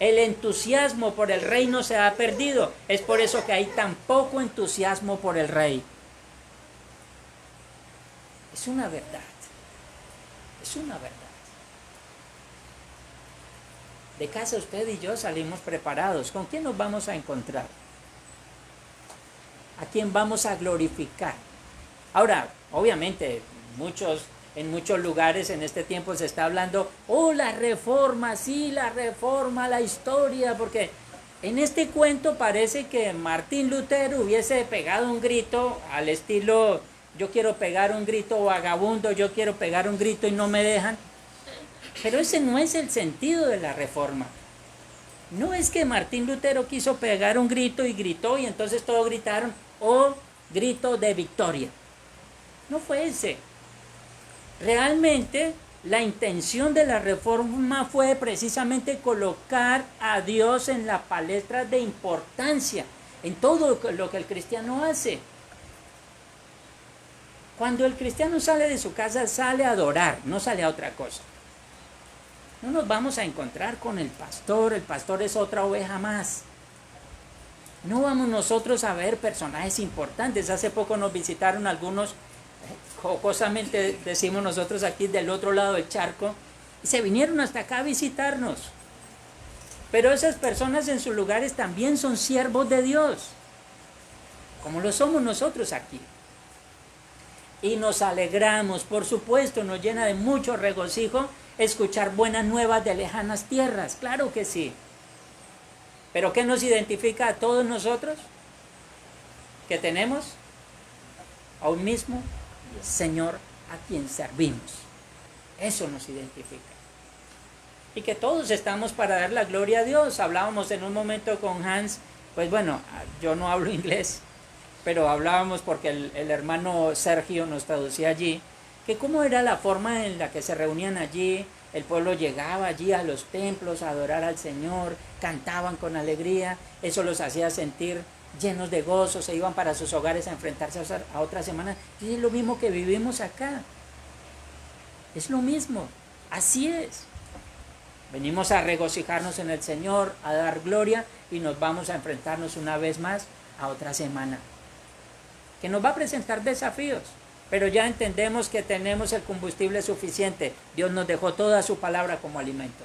El entusiasmo por el reino se ha perdido. Es por eso que hay tan poco entusiasmo por el rey. Es una verdad. Es una verdad. De casa usted y yo salimos preparados. ¿Con quién nos vamos a encontrar? ¿A quién vamos a glorificar? Ahora, obviamente, en muchos lugares en este tiempo se está hablando, la reforma, sí, la reforma, la historia, porque en este cuento parece que Martín Lutero hubiese pegado un grito al estilo, yo quiero pegar un grito vagabundo, yo quiero pegar un grito y no me dejan. Pero ese no es el sentido de la reforma. No es que Martín Lutero quiso pegar un grito y gritó y entonces todos gritaron, grito de victoria. No fue ese. Realmente la intención de la reforma fue precisamente colocar a Dios en la palestra de importancia en todo lo que el cristiano hace. Cuando el cristiano sale de su casa, sale a adorar, no sale a otra cosa. No nos vamos a encontrar con el pastor es otra oveja más. No vamos nosotros a ver personajes importantes. Hace poco nos visitaron algunos, jocosamente decimos nosotros aquí del otro lado del charco, y se vinieron hasta acá a visitarnos. Pero esas personas en sus lugares también son siervos de Dios, como lo somos nosotros aquí. Y nos alegramos, por supuesto, nos llena de mucho regocijo escuchar buenas nuevas de lejanas tierras, claro que sí. ¿Pero qué nos identifica a todos nosotros? Que tenemos a un mismo Señor a quien servimos. Eso nos identifica. Y que todos estamos para dar la gloria a Dios. Hablábamos en un momento con Hans, pues bueno, yo no hablo inglés, pero hablábamos porque el hermano Sergio nos traducía allí, que cómo era la forma en la que se reunían allí. El pueblo llegaba allí a los templos a adorar al Señor, cantaban con alegría, eso los hacía sentir llenos de gozo, se iban para sus hogares a enfrentarse a otra semana. Y es lo mismo que vivimos acá, es lo mismo, así es. Venimos a regocijarnos en el Señor, a dar gloria, y nos vamos a enfrentarnos una vez más a otra semana, que nos va a presentar desafíos, pero ya entendemos que tenemos el combustible suficiente. Dios nos dejó toda su palabra como alimento.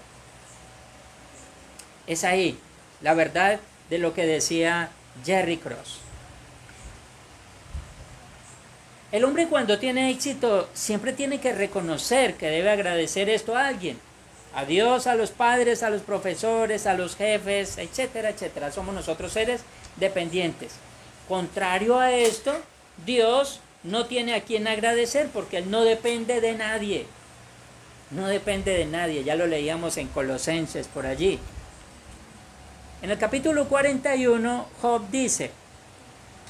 Es ahí la verdad de lo que decía Jerry Cross. El hombre cuando tiene éxito siempre tiene que reconocer que debe agradecer esto a alguien. A Dios, a los padres, a los profesores, a los jefes, etcétera, etcétera. Somos nosotros seres dependientes. Contrario a esto, Dios no tiene a quien agradecer porque Él no depende de nadie. No depende de nadie. Ya lo leíamos en Colosenses por allí. En el capítulo 41, Job dice: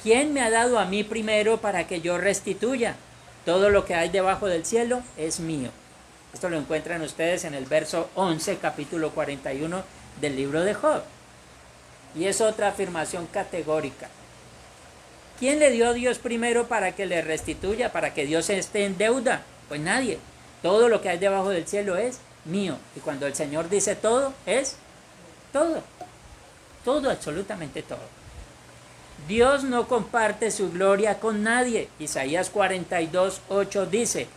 ¿quién me ha dado a mí primero para que yo restituya? Todo lo que hay debajo del cielo es mío. Esto lo encuentran ustedes en el verso 11, capítulo 41 del libro de Job. Y es otra afirmación categórica. ¿Quién le dio a Dios primero para que le restituya, para que Dios esté en deuda? Pues nadie. Todo lo que hay debajo del cielo es mío. Y cuando el Señor dice todo, es todo. Todo, absolutamente todo. Dios no comparte su gloria con nadie. Isaías 42, 8 dice: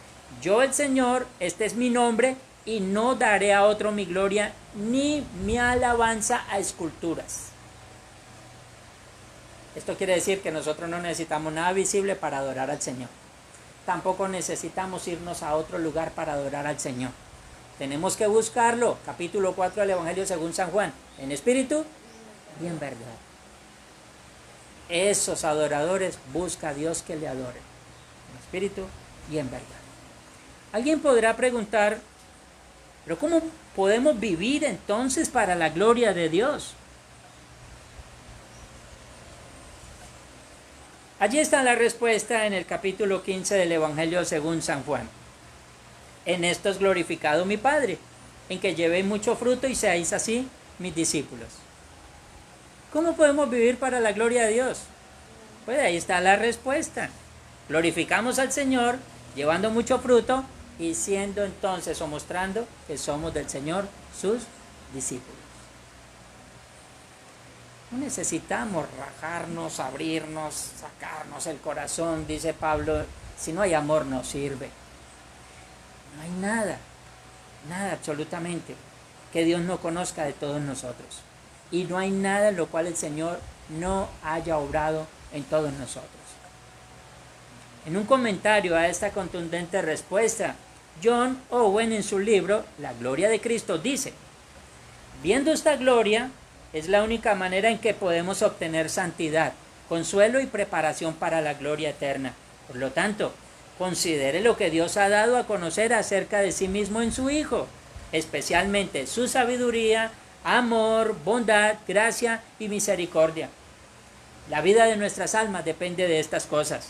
yo el Señor, este es mi nombre, y no daré a otro mi gloria, ni mi alabanza a esculturas. Esto quiere decir que nosotros no necesitamos nada visible para adorar al Señor. Tampoco necesitamos irnos a otro lugar para adorar al Señor. Tenemos que buscarlo. Capítulo 4 del Evangelio según San Juan. En espíritu y en verdad. Esos adoradores busca a Dios que le adoren. En espíritu y en verdad. Alguien podrá preguntar: ¿pero cómo podemos vivir entonces para la gloria de Dios? Allí está la respuesta en el capítulo 15 del Evangelio según San Juan. En esto es glorificado mi Padre, en que llevéis mucho fruto y seáis así mis discípulos. ¿Cómo podemos vivir para la gloria de Dios? Pues ahí está la respuesta. Glorificamos al Señor llevando mucho fruto y siendo entonces o mostrando que somos del Señor sus discípulos. No necesitamos rajarnos, abrirnos, sacarnos el corazón, dice Pablo. Si no hay amor no sirve. No hay nada, nada absolutamente que Dios no conozca de todos nosotros. Y no hay nada en lo cual el Señor no haya obrado en todos nosotros. En un comentario a esta contundente respuesta, John Owen en su libro La Gloria de Cristo dice: viendo esta gloria, es la única manera en que podemos obtener santidad, consuelo y preparación para la gloria eterna. Por lo tanto, considere lo que Dios ha dado a conocer acerca de sí mismo en su Hijo, especialmente su sabiduría, amor, bondad, gracia y misericordia. La vida de nuestras almas depende de estas cosas,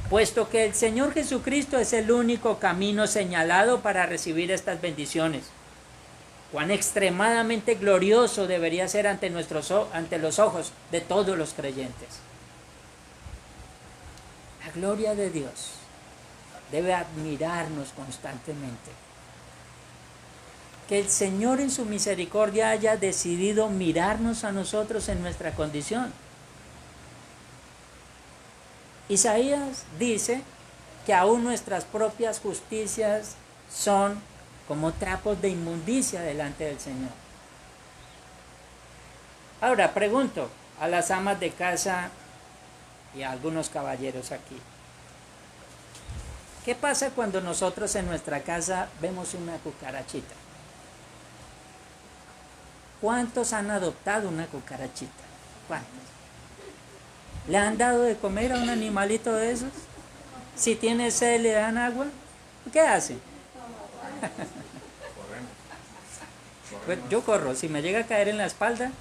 puesto que el Señor Jesucristo es el único camino señalado para recibir estas bendiciones. Cuán extremadamente glorioso debería ser ante los ojos de todos los creyentes. La gloria de Dios debe admirarnos constantemente. Que el Señor en su misericordia haya decidido mirarnos a nosotros en nuestra condición. Isaías dice que aún nuestras propias justicias son como trapos de inmundicia delante del Señor. Ahora pregunto a las amas de casa y a algunos caballeros aquí: ¿qué pasa cuando nosotros en nuestra casa vemos una cucarachita? ¿Cuántos han adoptado una cucarachita? ¿Cuántos? ¿Le han dado de comer a un animalito de esos? Si tiene sed, ¿le dan agua? ¿Qué hacen? Pues yo corro, si me llega a caer en la espalda,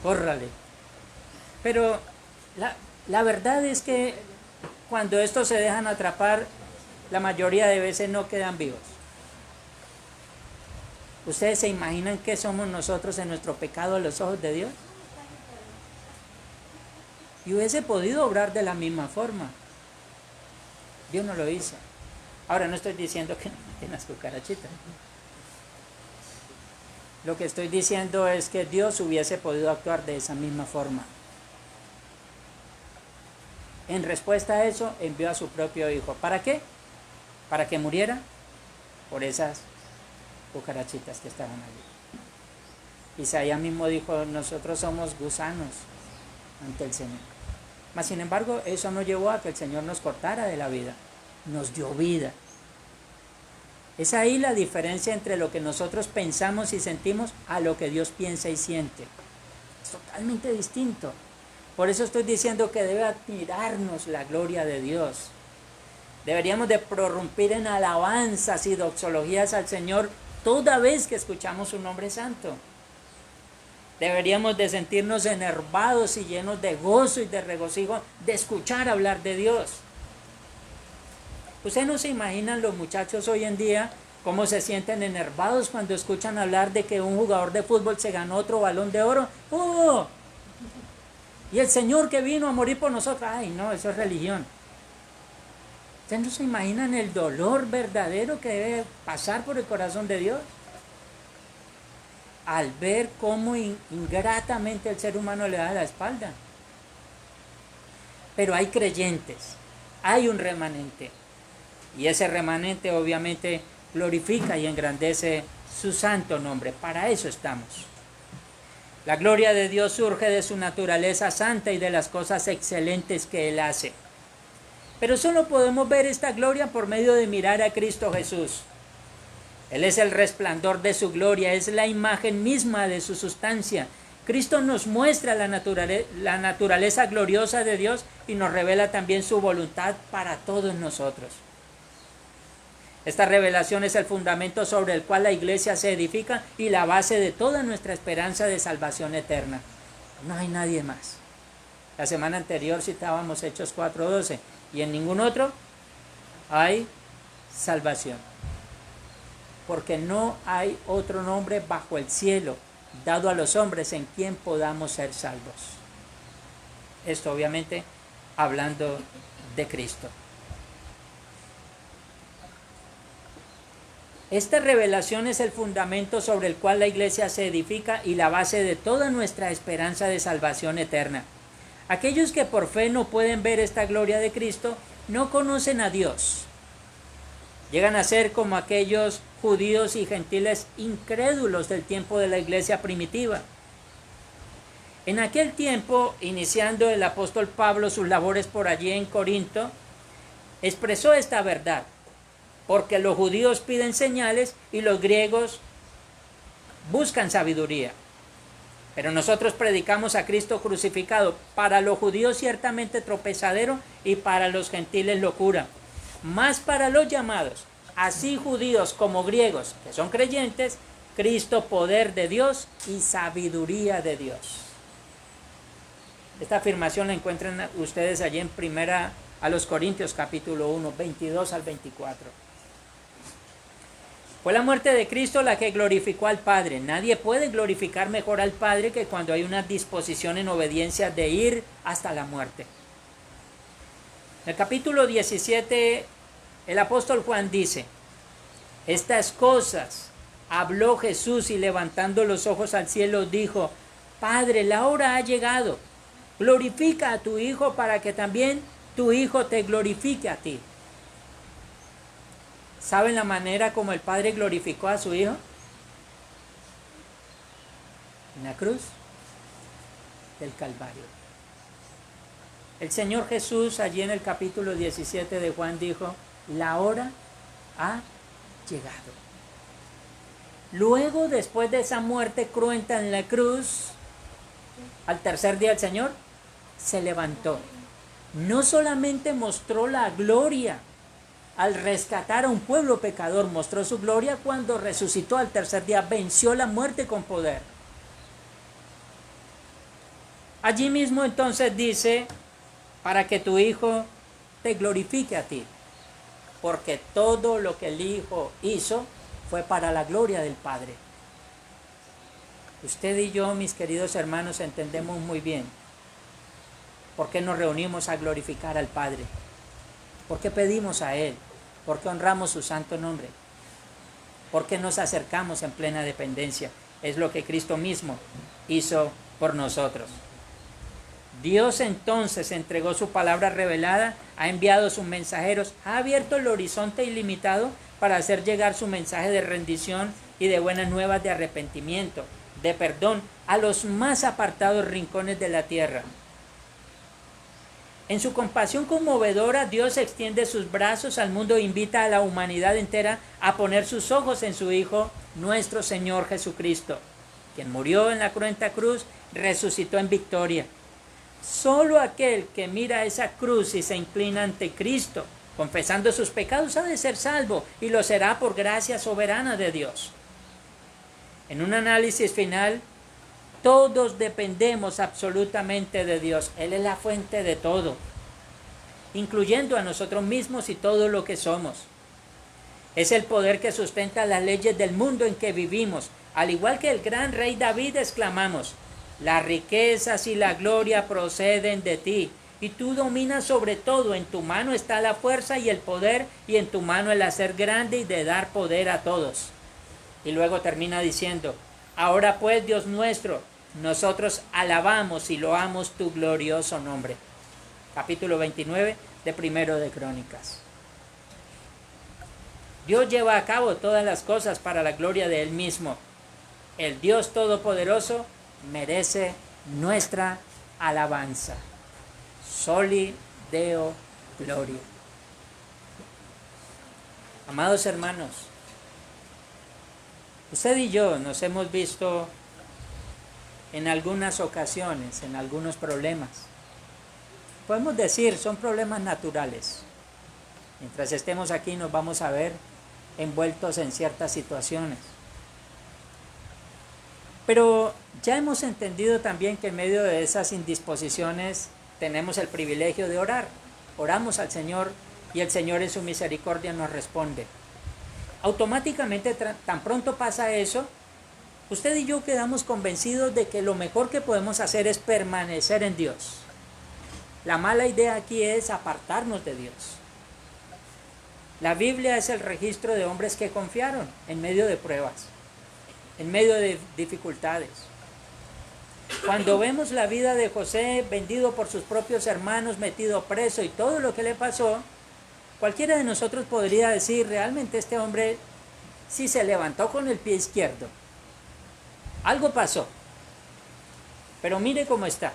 córrale. Pero la verdad es que cuando estos se dejan atrapar, la mayoría de veces no quedan vivos. ¿Ustedes se imaginan qué somos nosotros en nuestro pecado a los ojos de Dios? Y hubiese podido obrar de la misma forma. Dios no lo hizo. Ahora no estoy diciendo que no maten las cucarachitas. Lo que estoy diciendo es que Dios hubiese podido actuar de esa misma forma. En respuesta a eso, envió a su propio hijo. ¿Para qué? Para que muriera por esas cucarachitas que estaban allí. Isaías mismo dijo, nosotros somos gusanos ante el Señor. Mas sin embargo, eso no llevó a que el Señor nos cortara de la vida. Nos dio vida. Es ahí la diferencia entre lo que nosotros pensamos y sentimos a lo que Dios piensa y siente. Es totalmente distinto. Por eso estoy diciendo que debe admirarnos la gloria de Dios. Deberíamos de prorrumpir en alabanzas y doxologías al Señor toda vez que escuchamos su nombre santo. Deberíamos de sentirnos enervados y llenos de gozo y de regocijo de escuchar hablar de Dios. Ustedes no se imaginan los muchachos hoy en día cómo se sienten enervados cuando escuchan hablar de que un jugador de fútbol se ganó otro Balón de Oro. ¡Oh! Y el Señor que vino a morir por nosotros. ¡Ay, no! Eso es religión. ¿Ustedes no se imaginan el dolor verdadero que debe pasar por el corazón de Dios? Al ver cómo ingratamente el ser humano le da la espalda. Pero hay creyentes, hay un remanente. Y ese remanente obviamente glorifica y engrandece su santo nombre. Para eso estamos. La gloria de Dios surge de su naturaleza santa y de las cosas excelentes que Él hace. Pero solo podemos ver esta gloria por medio de mirar a Cristo Jesús. Él es el resplandor de su gloria, es la imagen misma de su sustancia. Cristo nos muestra la naturaleza gloriosa de Dios y nos revela también su voluntad para todos nosotros. Esta revelación es el fundamento sobre el cual la iglesia se edifica y la base de toda nuestra esperanza de salvación eterna. No hay nadie más. La semana anterior citábamos Hechos 4:12 y en ningún otro hay salvación. Porque no hay otro nombre bajo el cielo dado a los hombres en quien podamos ser salvos. Esto obviamente hablando de Cristo. Esta revelación es el fundamento sobre el cual la iglesia se edifica y la base de toda nuestra esperanza de salvación eterna. Aquellos que por fe no pueden ver esta gloria de Cristo no conocen a Dios. Llegan a ser como aquellos judíos y gentiles incrédulos del tiempo de la iglesia primitiva. En aquel tiempo, iniciando el apóstol Pablo sus labores por allí en Corinto, expresó esta verdad, porque los judíos piden señales y los griegos buscan sabiduría. Pero nosotros predicamos a Cristo crucificado, para los judíos ciertamente tropezadero y para los gentiles locura. Más para los llamados, así judíos como griegos, que son creyentes, Cristo poder de Dios y sabiduría de Dios. Esta afirmación la encuentran ustedes allí en primera a los Corintios capítulo 1, 22 al 24. Fue la muerte de Cristo la que glorificó al Padre. Nadie puede glorificar mejor al Padre que cuando hay una disposición en obediencia de ir hasta la muerte. En el capítulo 17, el apóstol Juan dice, estas cosas habló Jesús y levantando los ojos al cielo dijo, Padre, la hora ha llegado, glorifica a tu Hijo para que también tu Hijo te glorifique a ti. ¿Saben la manera como el Padre glorificó a su Hijo? En la cruz del Calvario. El Señor Jesús allí en el capítulo 17 de Juan dijo, la hora ha llegado. Luego, después de esa muerte cruenta en la cruz, al tercer día el Señor se levantó. No solamente mostró la gloria al rescatar a un pueblo pecador, mostró su gloria cuando resucitó al tercer día, venció la muerte con poder. Allí mismo entonces dice, para que tu Hijo te glorifique a ti, porque todo lo que el Hijo hizo fue para la gloria del Padre. Usted y yo, mis queridos hermanos, entendemos muy bien por qué nos reunimos a glorificar al Padre, por qué pedimos a Él, por qué honramos su santo nombre, por qué nos acercamos en plena dependencia. Es lo que Cristo mismo hizo por nosotros. Dios entonces entregó su palabra revelada, ha enviado sus mensajeros, ha abierto el horizonte ilimitado para hacer llegar su mensaje de rendición y de buenas nuevas de arrepentimiento, de perdón a los más apartados rincones de la tierra. En su compasión conmovedora, Dios extiende sus brazos al mundo e invita a la humanidad entera a poner sus ojos en su Hijo, nuestro Señor Jesucristo, quien murió en la cruenta cruz, resucitó en victoria. Solo aquel que mira esa cruz y se inclina ante Cristo, confesando sus pecados, ha de ser salvo, y lo será por gracia soberana de Dios. En un análisis final, todos dependemos absolutamente de Dios. Él es la fuente de todo, incluyendo a nosotros mismos y todo lo que somos. Es el poder que sustenta las leyes del mundo en que vivimos. Al igual que el gran rey David, exclamamos: las riquezas y la gloria proceden de ti, y tú dominas sobre todo. En tu mano está la fuerza y el poder, y en tu mano el hacer grande y de dar poder a todos. Y luego termina diciendo: ahora pues, Dios nuestro, nosotros alabamos y loamos tu glorioso nombre. Capítulo 29 de Primero de Crónicas. Dios lleva a cabo todas las cosas para la gloria de Él mismo. El Dios Todopoderoso merece nuestra alabanza. Soli Deo Gloria. Amados hermanos, usted y yo nos hemos visto en algunas ocasiones, en algunos problemas. Podemos decir, son problemas naturales. Mientras estemos aquí nos vamos a ver envueltos en ciertas situaciones. Pero ya hemos entendido también que en medio de esas indisposiciones tenemos el privilegio de orar. Oramos al Señor y el Señor en su misericordia nos responde. Automáticamente, tan pronto pasa eso, usted y yo quedamos convencidos de que lo mejor que podemos hacer es permanecer en Dios. La mala idea aquí es apartarnos de Dios. La Biblia es el registro de hombres que confiaron en medio de pruebas, en medio de dificultades. Cuando vemos la vida de José, vendido por sus propios hermanos, metido preso y todo lo que le pasó, cualquiera de nosotros podría decir, realmente este hombre sí se levantó con el pie izquierdo. Algo pasó. Pero mire cómo está.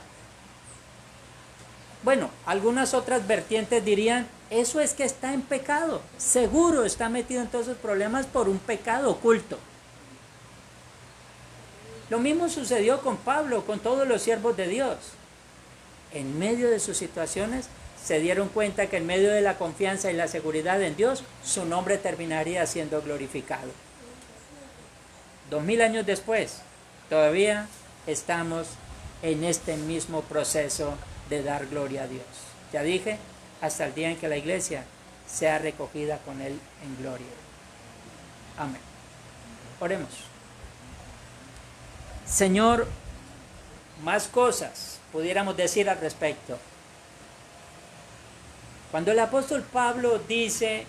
Bueno, algunas otras vertientes dirían, eso es que está en pecado. Seguro está metido en todos esos problemas por un pecado oculto. Lo mismo sucedió con Pablo, con todos los siervos de Dios. En medio de sus situaciones, se dieron cuenta que en medio de la confianza y la seguridad en Dios, su nombre terminaría siendo glorificado. 2000 años después, todavía estamos en este mismo proceso de dar gloria a Dios. Ya dije, hasta el día en que la iglesia sea recogida con Él en gloria. Amén. Oremos. Señor, más cosas pudiéramos decir al respecto. Cuando el apóstol Pablo dice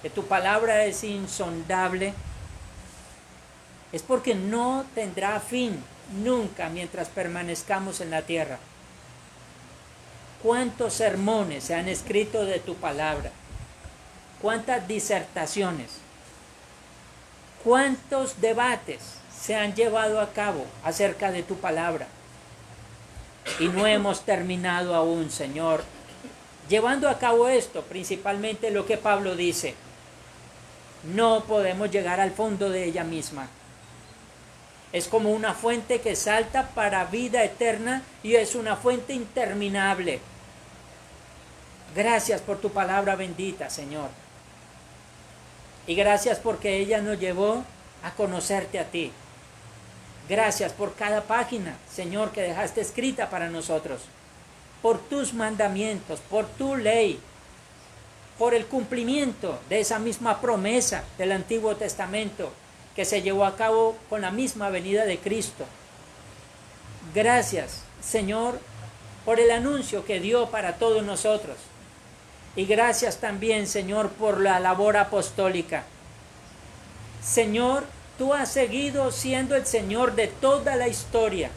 que tu palabra es insondable, es porque no tendrá fin nunca mientras permanezcamos en la tierra. ¿Cuántos sermones se han escrito de tu palabra? ¿Cuántas disertaciones? ¿Cuántos debates se han llevado a cabo acerca de tu palabra? Y no hemos terminado aún, Señor, llevando a cabo esto, principalmente lo que Pablo dice. No podemos llegar al fondo de ella misma. Es como una fuente que salta para vida eterna y es una fuente interminable. Gracias por tu palabra bendita, Señor. Y gracias porque ella nos llevó a conocerte a ti. Gracias por cada página, Señor, que dejaste escrita para nosotros. Por tus mandamientos, por tu ley, por el cumplimiento de esa misma promesa del Antiguo Testamento que se llevó a cabo con la misma venida de Cristo. Gracias, Señor, por el anuncio que dio para todos nosotros. Y gracias también, Señor, por la labor apostólica. Señor, tú has seguido siendo el Señor de toda la historia,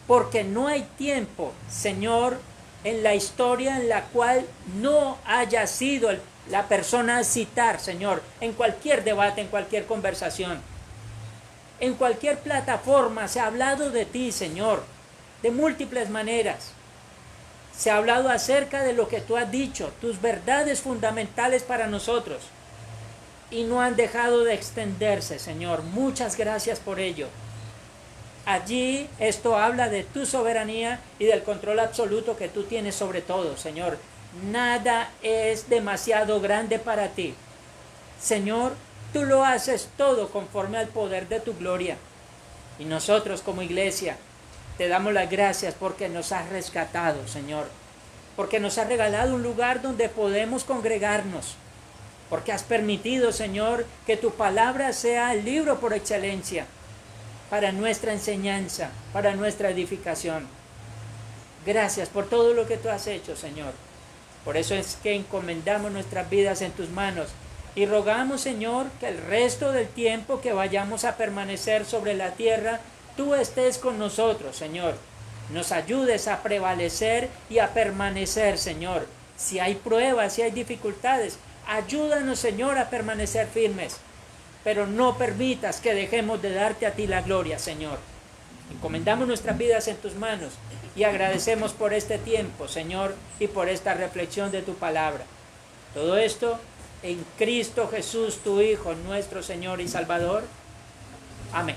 porque no hay tiempo, Señor, en la historia en la cual no haya sido la persona a citar, Señor, en cualquier debate, en cualquier conversación. En cualquier plataforma se ha hablado de ti, Señor, de múltiples maneras. Se ha hablado acerca de lo que tú has dicho, tus verdades fundamentales para nosotros. Y no han dejado de extenderse, Señor. Muchas gracias por ello. Allí esto habla de tu soberanía y del control absoluto que tú tienes sobre todo, Señor. Nada es demasiado grande para ti. Señor, tú lo haces todo conforme al poder de tu gloria. Y nosotros como iglesia te damos las gracias porque nos has rescatado, Señor. Porque nos has regalado un lugar donde podemos congregarnos. Porque has permitido, Señor, que tu palabra sea el libro por excelencia para nuestra enseñanza, para nuestra edificación. Gracias por todo lo que tú has hecho, Señor. Por eso es que encomendamos nuestras vidas en tus manos y rogamos, Señor, que el resto del tiempo que vayamos a permanecer sobre la tierra, tú estés con nosotros, Señor. Nos ayudes a prevalecer y a permanecer, Señor. Si hay pruebas, si hay dificultades, ayúdanos, Señor, a permanecer firmes. Pero no permitas que dejemos de darte a ti la gloria, Señor. Encomendamos nuestras vidas en tus manos y agradecemos por este tiempo, Señor, y por esta reflexión de tu palabra. Todo esto en Cristo Jesús, tu Hijo, nuestro Señor y Salvador. Amén.